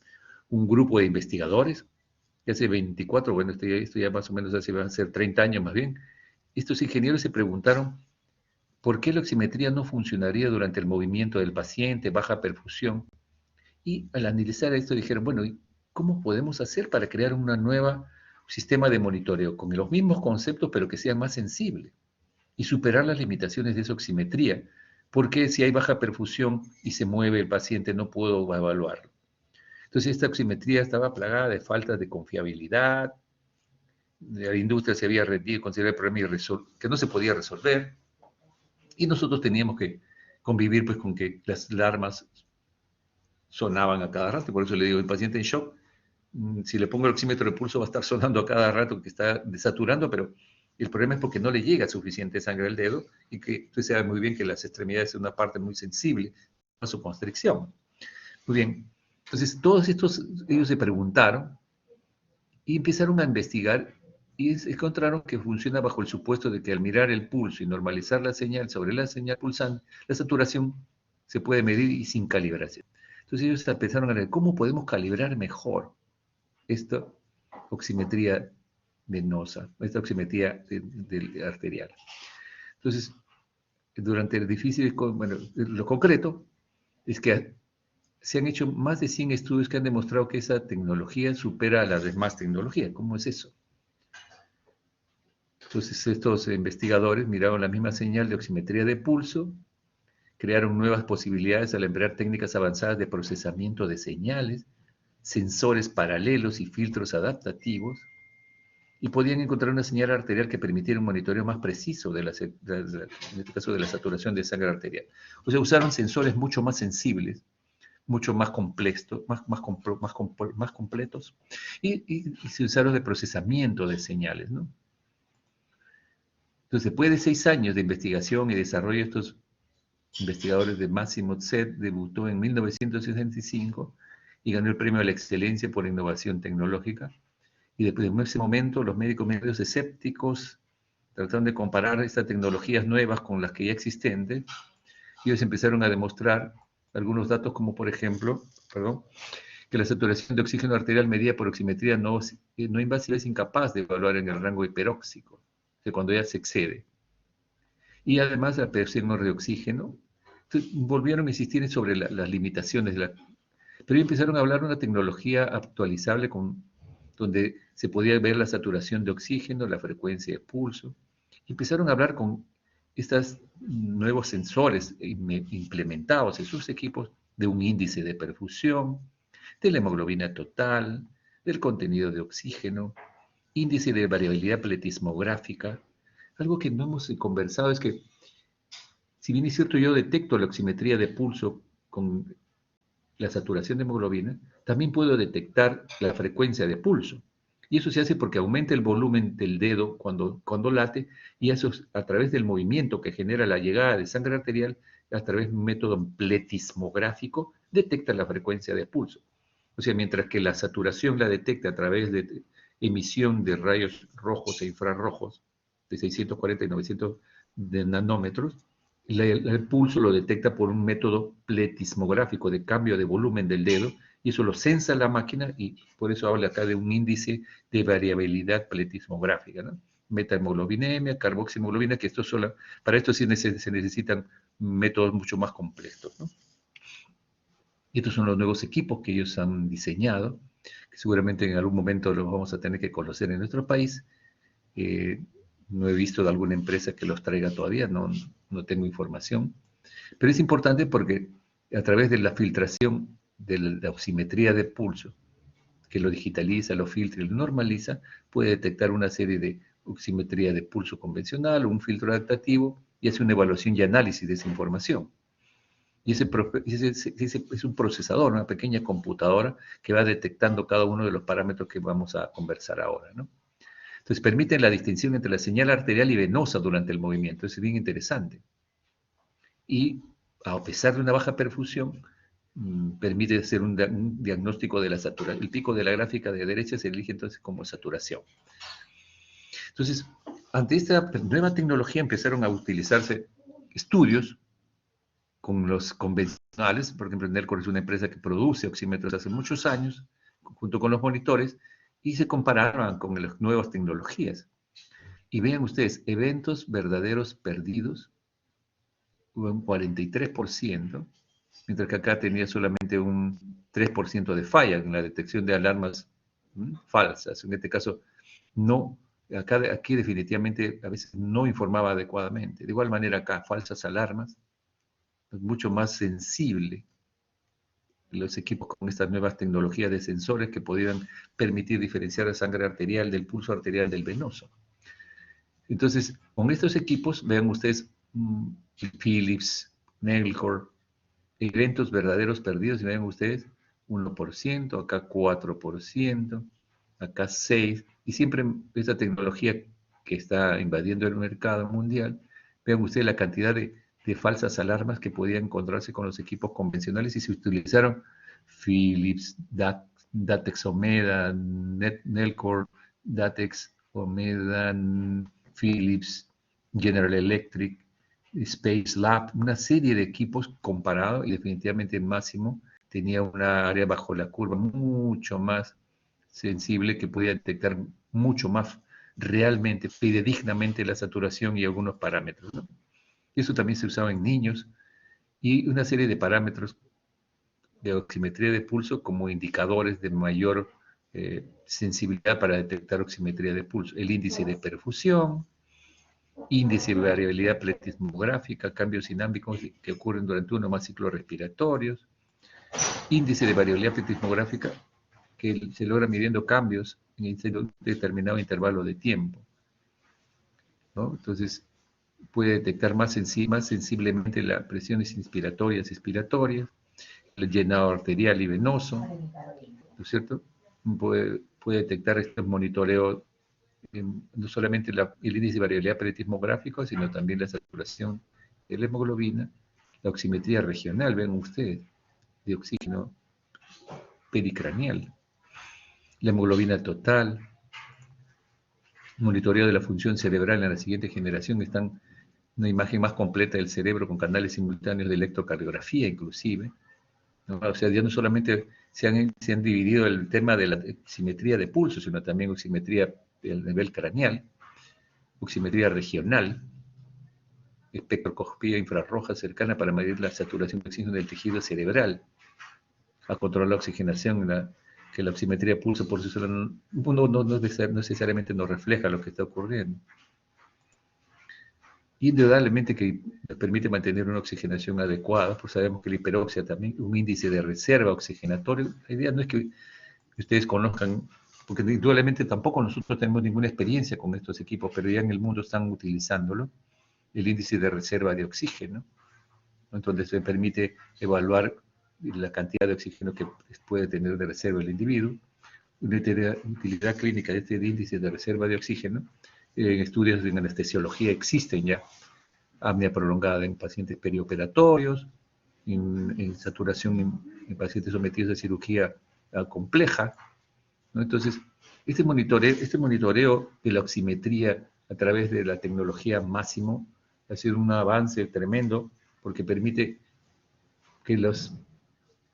un grupo de investigadores, que hace 24, bueno, esto ya más o menos hace, van a ser 30 años más bien, estos ingenieros se preguntaron por qué la oximetría no funcionaría durante el movimiento del paciente, baja perfusión, y al analizar esto dijeron, bueno, ¿cómo podemos hacer para crear un nuevo sistema de monitoreo con los mismos conceptos pero que sea más sensible y superar las limitaciones de esa oximetría? Porque si hay baja perfusión y se mueve el paciente no puedo evaluarlo. Entonces esta oximetría estaba plagada de faltas de confiabilidad, la industria se había rendido, consideraba el problema que no se podía resolver, y nosotros teníamos que convivir pues con que las alarmas sonaban a cada rato. Por eso le digo, el paciente en shock, si le pongo el oxímetro de pulso va a estar sonando a cada rato que está desaturando, pero el problema es porque no le llega suficiente sangre al dedo, y que usted sabe muy bien que las extremidades son una parte muy sensible a su constricción. Muy bien, entonces todos ellos se preguntaron y empezaron a investigar y encontraron que funciona bajo el supuesto de que al mirar el pulso y normalizar la señal sobre la señal pulsante, la saturación se puede medir y sin calibración. Entonces ellos empezaron a ver cómo podemos calibrar mejor esta oximetría venosa, esta oximetría arterial. Entonces, durante el difícil, bueno, lo concreto es que se han hecho más de 100 estudios que han demostrado que esa tecnología supera a las demás tecnologías. ¿Cómo es eso? Entonces, estos investigadores miraron la misma señal de oximetría de pulso, crearon nuevas posibilidades al emplear técnicas avanzadas de procesamiento de señales, sensores paralelos y filtros adaptativos, y podían encontrar una señal arterial que permitiera un monitoreo más preciso en este caso de la saturación de sangre arterial. O sea, usaron sensores mucho más sensibles, mucho más complejos, más completos, y se usaron de procesamiento de señales, ¿no? Entonces, después de 6 años de investigación y desarrollo, estos investigadores de Massimo Zet debutó en 1965 y ganó el premio a la excelencia por innovación tecnológica. Y después de ese momento, los médicos medios escépticos trataron de comparar estas tecnologías nuevas con las que ya existentes, y ellos empezaron a demostrar algunos datos como, por ejemplo, que la saturación de oxígeno arterial medida por oximetría no invasiva es incapaz de evaluar en el rango hiperóxico, de cuando ya se excede. Y además la percepción de oxígeno, volvieron a insistir sobre las limitaciones, pero empezaron a hablar de una tecnología actualizable donde se podía ver la saturación de oxígeno, la frecuencia de pulso. Empezaron a hablar con estos nuevos sensores implementados en sus equipos de un índice de perfusión, de la hemoglobina total, del contenido de oxígeno, índice de variabilidad pletismográfica. Algo que no hemos conversado es que, si bien es cierto, yo detecto la oximetría de pulso con la saturación de hemoglobina, también puedo detectar la frecuencia de pulso. Y eso se hace porque aumenta el volumen del dedo cuando late, y eso es a través del movimiento que genera la llegada de sangre arterial, a través de un método pletismográfico, detecta la frecuencia de pulso. O sea, mientras que la saturación la detecta a través de emisión de rayos rojos e infrarrojos, de 640 y 900 de nanómetros, el pulso lo detecta por un método pletismográfico de cambio de volumen del dedo, y eso lo sensa la máquina, y por eso habla acá de un índice de variabilidad pletismográfica, ¿no? Metahemoglobinemia, carboxihemoglobina, que para esto sí se necesitan métodos mucho más complejos, ¿no? Y estos son los nuevos equipos que ellos han diseñado, que seguramente en algún momento los vamos a tener que conocer en nuestro país. No he visto de alguna empresa que los traiga todavía, no no tengo información. Pero es importante porque a través de la filtración de la oximetría de pulso, que lo digitaliza, lo filtra y lo normaliza, puede detectar una serie de oximetría de pulso convencional o un filtro adaptativo y hace una evaluación y análisis de esa información. Y ese es un procesador, una pequeña computadora que va detectando cada uno de los parámetros que vamos a conversar ahora, ¿no? Entonces, permiten la distinción entre la señal arterial y venosa durante el movimiento. Eso es bien interesante. Y, a pesar de una baja perfusión, permite hacer un diagnóstico de la saturación. El pico de la gráfica de derecha se elige entonces como saturación. Entonces, ante esta nueva tecnología empezaron a utilizarse estudios con los convencionales. Por ejemplo, Nellcor es una empresa que produce oxímetros hace muchos años, junto con los monitores, y se compararon con las nuevas tecnologías. Y vean ustedes, eventos verdaderos perdidos, hubo un 43%, mientras que acá tenía solamente un 3% de falla en la detección de alarmas falsas. En este caso, no, aquí definitivamente a veces no informaba adecuadamente. De igual manera acá, falsas alarmas, es mucho más sensible los equipos con estas nuevas tecnologías de sensores que podían permitir diferenciar la sangre arterial del pulso arterial del venoso. Entonces, con estos equipos, vean ustedes, Philips, Nellcor, eventos verdaderos perdidos, y vean ustedes, 1%, acá 4%, acá 6%, y siempre esta tecnología que está invadiendo el mercado mundial, vean ustedes la cantidad de falsas alarmas que podían encontrarse con los equipos convencionales y se utilizaron Philips, Datex Omeda, Nellcor, Datex Omeda, Philips, General Electric, Space Lab, una serie de equipos comparados, y definitivamente Máximo tenía una área bajo la curva mucho más sensible que podía detectar mucho más realmente, fidedignamente la saturación y algunos parámetros, ¿no? Eso también se usaba en niños, y una serie de parámetros de oximetría de pulso como indicadores de mayor sensibilidad para detectar oximetría de pulso. El índice de perfusión, índice de variabilidad pletismográfica, cambios dinámicos que ocurren durante uno o más ciclos respiratorios, índice de variabilidad pletismográfica que se logra midiendo cambios en un determinado intervalo de tiempo, ¿no? Entonces, puede detectar más sensiblemente las presiones inspiratorias y expiratorias, el llenado arterial y venoso, ¿no es cierto? Puede detectar estos monitoreos, no solamente el índice de variabilidad pletismográfico, sino también la saturación de la hemoglobina, la oximetría regional, ven ustedes, de oxígeno pericranial, la hemoglobina total, monitoreo de la función cerebral en la siguiente generación. Están una imagen más completa del cerebro con canales simultáneos de electrocardiografía inclusive, ¿no? O sea, ya no solamente se han dividido el tema de la oximetría de pulso, sino también oximetría del nivel craneal, oximetría regional, espectroscopía infrarroja cercana para medir la saturación de oxígeno del tejido cerebral, a controlar la oxigenación, que la oximetría de pulso por sí sola no necesariamente nos refleja lo que está ocurriendo. Indudablemente que nos permite mantener una oxigenación adecuada, pues sabemos que la hiperoxia también, un índice de reserva oxigenatorio. La idea no es que ustedes conozcan, porque indudablemente tampoco nosotros tenemos ninguna experiencia con estos equipos, pero ya en el mundo están utilizándolo, el índice de reserva de oxígeno, ¿no? Entonces se permite evaluar la cantidad de oxígeno que puede tener de reserva el individuo. Una utilidad clínica de este índice de reserva de oxígeno, en estudios en anestesiología existen ya, apnea prolongada en pacientes perioperatorios, en saturación en pacientes sometidos a cirugía compleja, ¿no? Entonces, este monitoreo de la oximetría a través de la tecnología Máximo ha sido un avance tremendo porque permite que los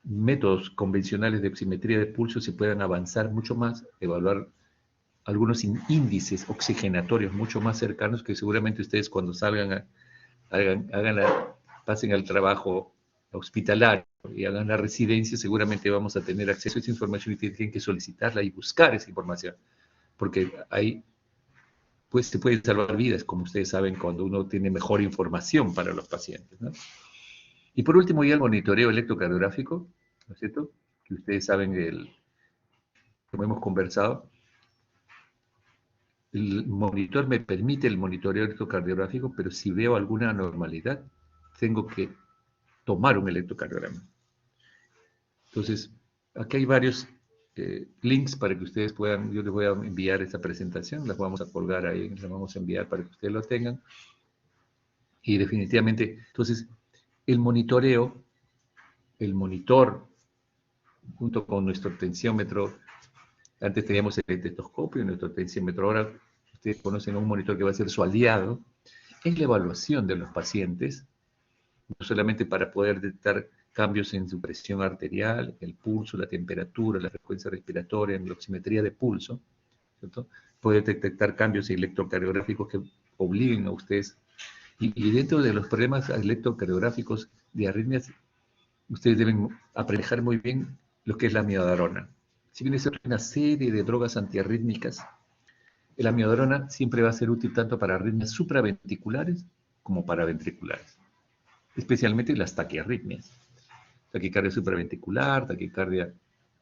métodos convencionales de oximetría de pulso se puedan avanzar mucho más, evaluar algunos índices oxigenatorios mucho más cercanos que seguramente ustedes cuando salgan pasen al trabajo hospitalario y hagan la residencia, seguramente vamos a tener acceso a esa información y tienen que solicitarla y buscar esa información, porque hay pues se pueden salvar vidas, como ustedes saben, cuando uno tiene mejor información para los pacientes, ¿no? Y por último, ya el monitoreo electrocardiográfico, ¿no es cierto? Que ustedes saben, como hemos conversado, el monitor me permite el monitoreo electrocardiográfico, pero si veo alguna anormalidad, tengo que tomar un electrocardiograma. Entonces, aquí hay varios links para que ustedes puedan, yo les voy a enviar esta presentación, las vamos a colgar ahí, las vamos a enviar para que ustedes lo tengan. Y definitivamente, entonces, el monitor, junto con nuestro tensiómetro, antes teníamos el estetoscopio y nuestro tensiómetro, ahora ustedes conocen un monitor que va a ser su aliado en la evaluación de los pacientes, no solamente para poder detectar cambios en su presión arterial, el pulso, la temperatura, la frecuencia respiratoria, en la oximetría de pulso, ¿cierto? Puede detectar cambios electrocardiográficos que obliguen a ustedes. Y dentro de los problemas electrocardiográficos de arritmias, ustedes deben aprender muy bien lo que es la amiodarona. Si bien es una serie de drogas antiarrítmicas, la amiodarona siempre va a ser útil tanto para arritmias supraventriculares como para ventriculares, especialmente las taquiarritmias. Taquicardia supraventricular, taquicardia,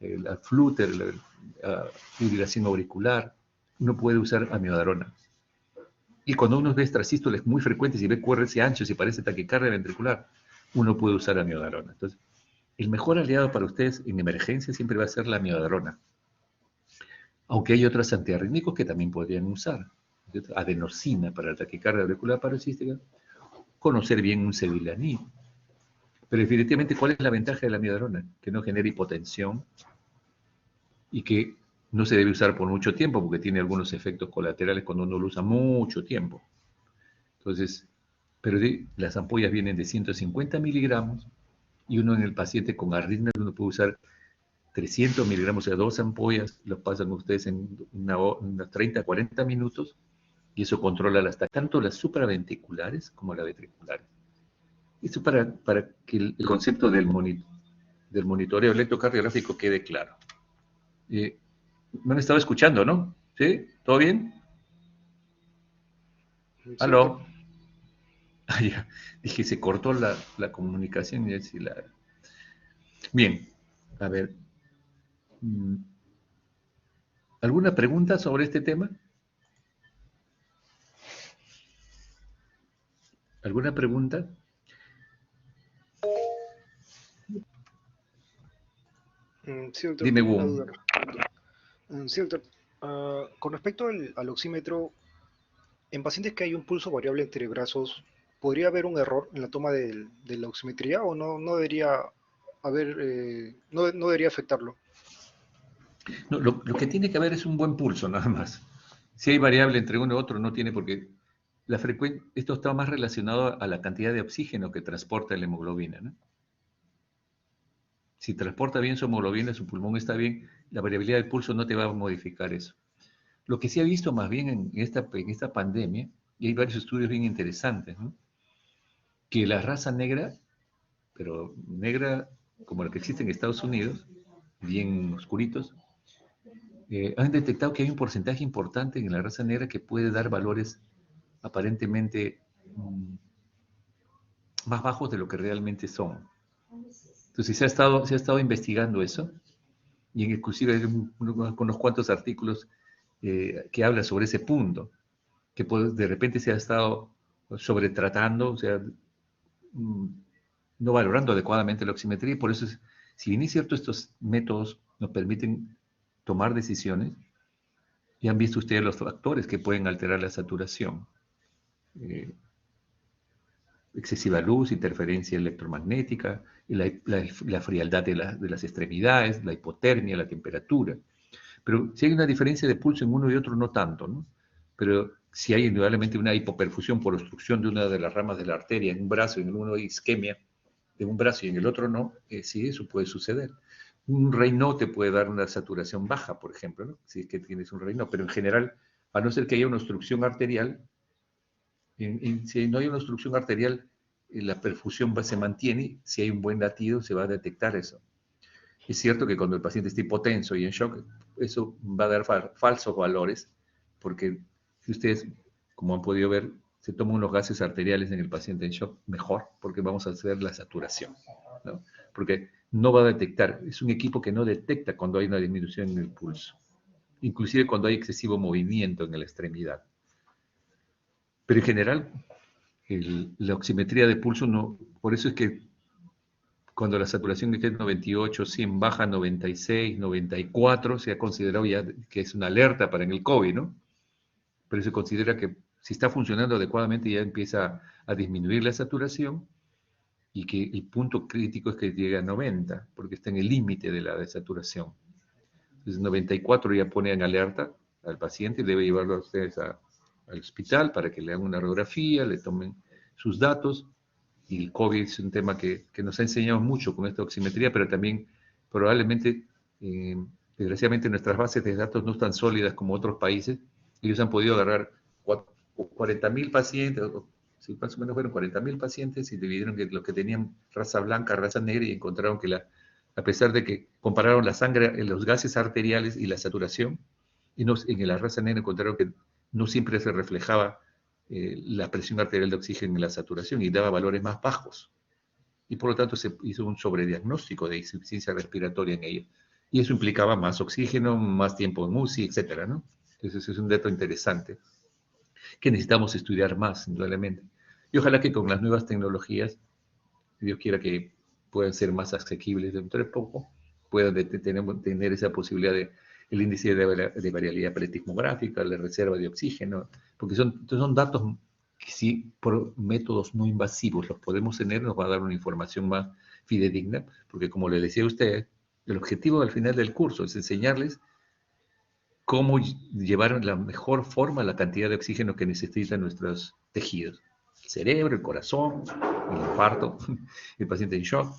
la flúter, la fibrilación auricular, uno puede usar amiodarona. Y cuando uno ve extrasístoles muy frecuentes y ve QRS anchos y parece taquicardia ventricular, uno puede usar amiodarona. Entonces, el mejor aliado para ustedes en emergencia siempre va a ser la amiodarona. Aunque hay otros antiarrítmicos que también podrían usar. Adenosina para la taquicardia auricular paroxística, conocer bien un cevilanib. Pero definitivamente, ¿cuál es la ventaja de la amiodarona? Que no genera hipotensión y que no se debe usar por mucho tiempo porque tiene algunos efectos colaterales cuando uno lo usa mucho tiempo. Entonces, pero las ampollas vienen de 150 miligramos y uno en el paciente con arritmia uno puede usar 300 miligramos, o sea, 2 ampollas, lo pasan ustedes en unos 30, 40 minutos y eso controla tanto las supraventriculares como las ventriculares. Esto para que el concepto del monitoreo electrocardiográfico quede claro. Me han estado escuchando, ¿no? ¿Sí? ¿Todo bien? Sí, ¿Aló? Ah, ya. Dije, se cortó la comunicación. Bien, a ver. ¿Alguna pregunta sobre este tema? ¿Alguna pregunta? Sí, doctor, Dime, tengo una Wum. duda. Sí, doctor. Con respecto al oxímetro, en pacientes que hay un pulso variable entre brazos, ¿podría haber un error en la toma de la oximetría o no debería haber, no debería afectarlo? No, lo que tiene que haber es un buen pulso, nada más. Si hay variable entre uno y otro, no tiene por qué. Esto está más relacionado a la cantidad de oxígeno que transporta la hemoglobina, ¿no? Si transporta bien su hemoglobina, su pulmón está bien, la variabilidad del pulso no te va a modificar eso. Lo que sí he visto más bien en esta pandemia, y hay varios estudios bien interesantes, ¿no? Que la raza negra, pero negra como la que existe en Estados Unidos, bien oscuritos, han detectado que hay un porcentaje importante en la raza negra que puede dar valores aparentemente más bajos de lo que realmente son. Entonces se ha estado investigando eso, y inclusive hay unos cuantos artículos que hablan sobre ese punto, que de repente se ha estado sobretratando, o sea, no valorando adecuadamente la oximetría, y por eso, si bien es cierto, estos métodos nos permiten tomar decisiones, ya han visto ustedes los factores que pueden alterar la saturación. Excesiva luz, interferencia electromagnética, la frialdad de las extremidades, la hipotermia, la temperatura. Pero si hay una diferencia de pulso en uno y otro, no tanto, ¿no? Pero si hay indudablemente una hipoperfusión por obstrucción de una de las ramas de la arteria en un brazo, en uno hay isquemia de un brazo y en el otro no, sí, eso puede suceder. Un Raynaud te puede dar una saturación baja, por ejemplo, ¿no? Si es que tienes un Raynaud, pero en general, a no ser que haya una obstrucción arterial, si no hay una obstrucción arterial, la perfusión se mantiene, si hay un buen latido se va a detectar eso. Es cierto que cuando el paciente está hipotenso y en shock, eso va a dar falsos valores, porque si ustedes, como han podido ver, se toman unos gases arteriales en el paciente en shock, mejor, porque vamos a hacer la saturación, ¿no? Porque no va a detectar, es un equipo que no detecta cuando hay una disminución en el pulso, inclusive cuando hay excesivo movimiento en la extremidad. Pero en general, la oximetría de pulso no, por eso es que cuando la saturación esté en 98, 100 baja a 96, 94, se ha considerado ya que es una alerta para en el COVID, ¿no? Pero se considera que si está funcionando adecuadamente ya empieza a disminuir la saturación y que el punto crítico es que llegue a 90, porque está en el límite de la desaturación. Entonces 94 ya pone en alerta al paciente y debe llevarlo a ustedes al hospital para que le hagan una radiografía, le tomen sus datos. Y el COVID es un tema que nos ha enseñado mucho con esta oximetría, pero también probablemente, desgraciadamente, nuestras bases de datos no están sólidas como otros países. Ellos han podido agarrar 40.000 pacientes, sí, más o menos fueron 40.000 pacientes, y dividieron que los que tenían raza blanca, raza negra, y encontraron que a pesar de que compararon la sangre, los gases arteriales y la saturación, y en la raza negra encontraron que no siempre se reflejaba la presión arterial de oxígeno en la saturación y daba valores más bajos. Y por lo tanto se hizo un sobrediagnóstico de insuficiencia respiratoria en ella. Y eso implicaba más oxígeno, más tiempo en UCI, etcétera, ¿no? Entonces es un dato interesante que necesitamos estudiar más, indudablemente. Y ojalá que con las nuevas tecnologías, Dios quiera que puedan ser más asequibles dentro de poco, puedan tener esa posibilidad de el índice de variabilidad pretismográfica, la reserva de oxígeno, porque son datos que sí, por métodos no invasivos los podemos tener, nos va a dar una información más fidedigna, porque como le decía a usted, el objetivo al final del curso es enseñarles cómo llevar la mejor forma la cantidad de oxígeno que necesitan nuestros tejidos. El cerebro, el corazón, el infarto, el paciente en shock,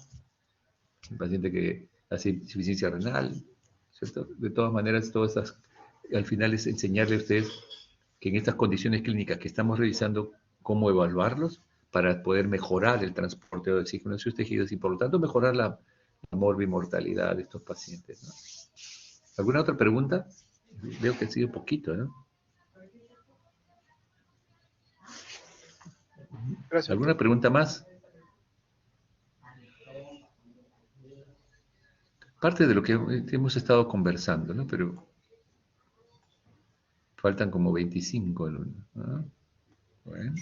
el paciente que hace insuficiencia renal, ¿cierto? De todas maneras, al final es enseñarle a ustedes que en estas condiciones clínicas que estamos revisando, cómo evaluarlos para poder mejorar el transporte de oxígeno en sus tejidos y por lo tanto mejorar la morbimortalidad de estos pacientes, ¿no? ¿Alguna otra pregunta? Veo que ha sido poquito, ¿no? Gracias, ¿Alguna doctor. pregunta más? Parte de lo que hemos estado conversando, ¿no? Pero faltan como 25, ¿no? Bueno.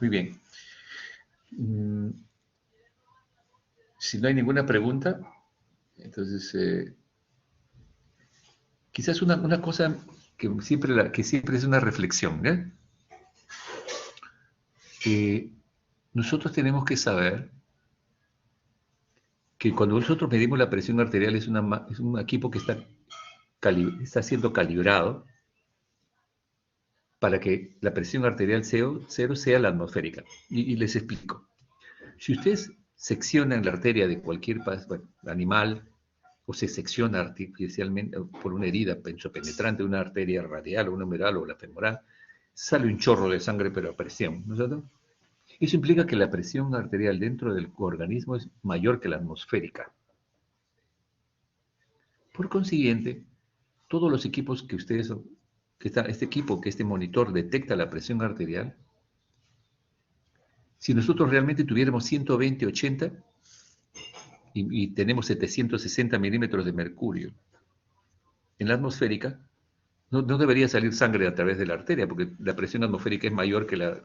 Muy bien. Si no hay ninguna pregunta, entonces quizás una cosa que siempre es una reflexión, ¿eh? Que nosotros tenemos que saber que cuando nosotros medimos la presión arterial es un equipo que está siendo calibrado para que la presión arterial cero sea la atmosférica. Y les explico. Si ustedes seccionan la arteria de cualquier animal o se secciona artificialmente por una herida pensopenetrante, una arteria radial o una humeral o la femoral, sale un chorro de sangre pero a presión, ¿no es cierto? Eso implica que la presión arterial dentro del organismo es mayor que la atmosférica. Por consiguiente, todos los equipos que este monitor detecta la presión arterial, si nosotros realmente tuviéramos 120/80 y tenemos 760 milímetros de mercurio en la atmosférica, no debería salir sangre a través de la arteria, porque la presión atmosférica es mayor que la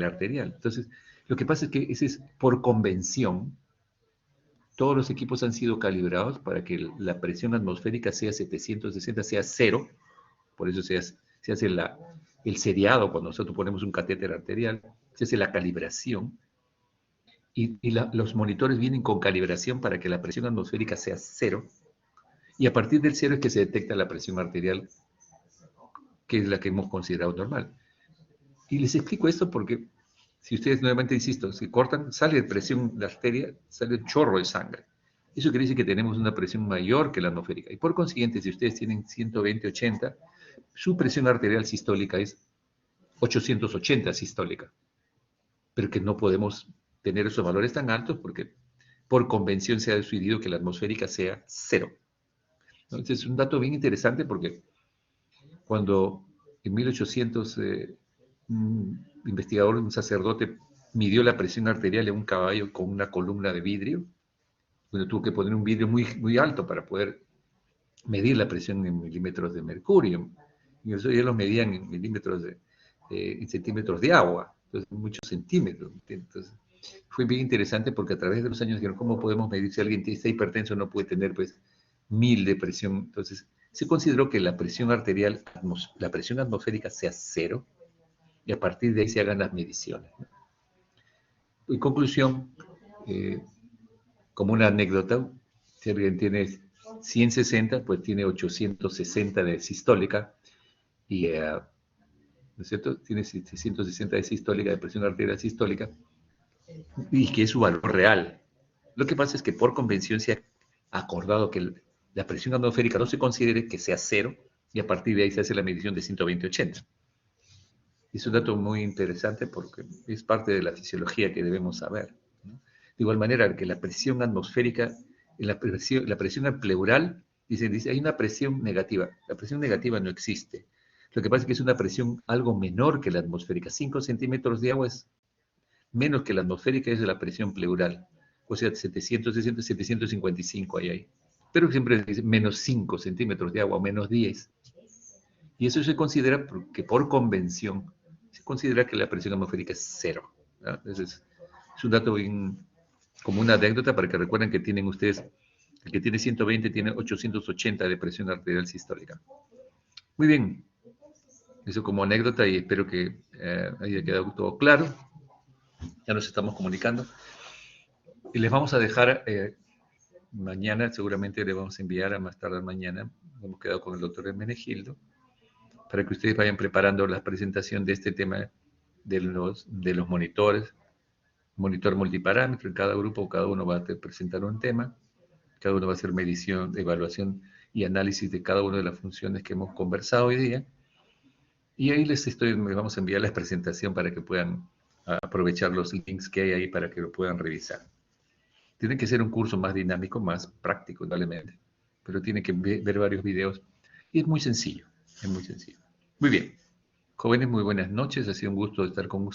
arterial. Entonces, lo que pasa es que ese es por convención. Todos los equipos han sido calibrados para que la presión atmosférica sea 760, sea cero. Por eso se hace el seriado cuando nosotros ponemos un catéter arterial. Se hace la calibración. Y los monitores vienen con calibración para que la presión atmosférica sea cero. Y a partir del cero es que se detecta la presión arterial, que es la que hemos considerado normal. Y les explico esto porque, si ustedes nuevamente, insisto, si cortan, sale presión de arteria, sale un chorro de sangre. Eso quiere decir que tenemos una presión mayor que la atmosférica. Y por consiguiente, si ustedes tienen 120/80, su presión arterial sistólica es 880 sistólica. Pero que no podemos tener esos valores tan altos porque por convención se ha decidido que la atmosférica sea cero. Entonces es un dato bien interesante porque cuando en 1800 un investigador, un sacerdote, midió la presión arterial en un caballo con una columna de vidrio. Bueno, tuvo que poner un vidrio muy, muy alto para poder medir la presión en milímetros de mercurio. Y eso ya lo medían en milímetros en centímetros de agua, entonces muchos centímetros. Entonces, fue bien interesante porque a través de los años dijeron, ¿cómo podemos medir si alguien está hipertenso no puede tener pues 1000 de presión? Entonces, se consideró que la presión arterial, la presión atmosférica sea 0 y a partir de ahí se hagan las mediciones. En conclusión, como una anécdota, si alguien tiene 160, pues tiene 860 de sistólica y, ¿no es cierto? Tiene 660 de sistólica, de presión arterial sistólica, y que es su valor real. Lo que pasa es que por convención se ha acordado que la presión atmosférica no se considere que sea 0 y a partir de ahí se hace la medición de 120-80. Es un dato muy interesante porque es parte de la fisiología que debemos saber, ¿no? De igual manera que la presión atmosférica, la presión pleural, dice, hay una presión negativa. La presión negativa no existe. Lo que pasa es que es una presión algo menor que la atmosférica. 5 centímetros de agua es menos que la atmosférica, es la presión pleural. O sea, 760, 755 hay. Pero siempre dice menos 5 centímetros de agua, o menos 10. Y eso se considera porque por convención se considera que la presión atmosférica es 0. ¿No? Entonces, es un dato bien, como una anécdota para que recuerden que tienen ustedes, el que tiene 120 tiene 880 de presión arterial sistólica. Muy bien, eso como anécdota y espero que haya quedado todo claro. Ya nos estamos comunicando. Y les vamos a dejar mañana, seguramente le vamos a enviar a más tardar mañana, hemos quedado con el doctor Hermenegildo, para que ustedes vayan preparando la presentación de este tema de los monitores, monitor multiparámetro. En cada grupo, cada uno va a presentar un tema, cada uno va a hacer medición, evaluación y análisis de cada una de las funciones que hemos conversado hoy día. Y ahí les vamos a enviar la presentación para que puedan aprovechar los links que hay ahí para que lo puedan revisar. Tiene que ser un curso más dinámico, más práctico, indudablemente, pero tiene que ver varios videos y es muy sencillo, es muy sencillo. Muy bien, jóvenes, muy buenas noches, ha sido un gusto estar con ustedes.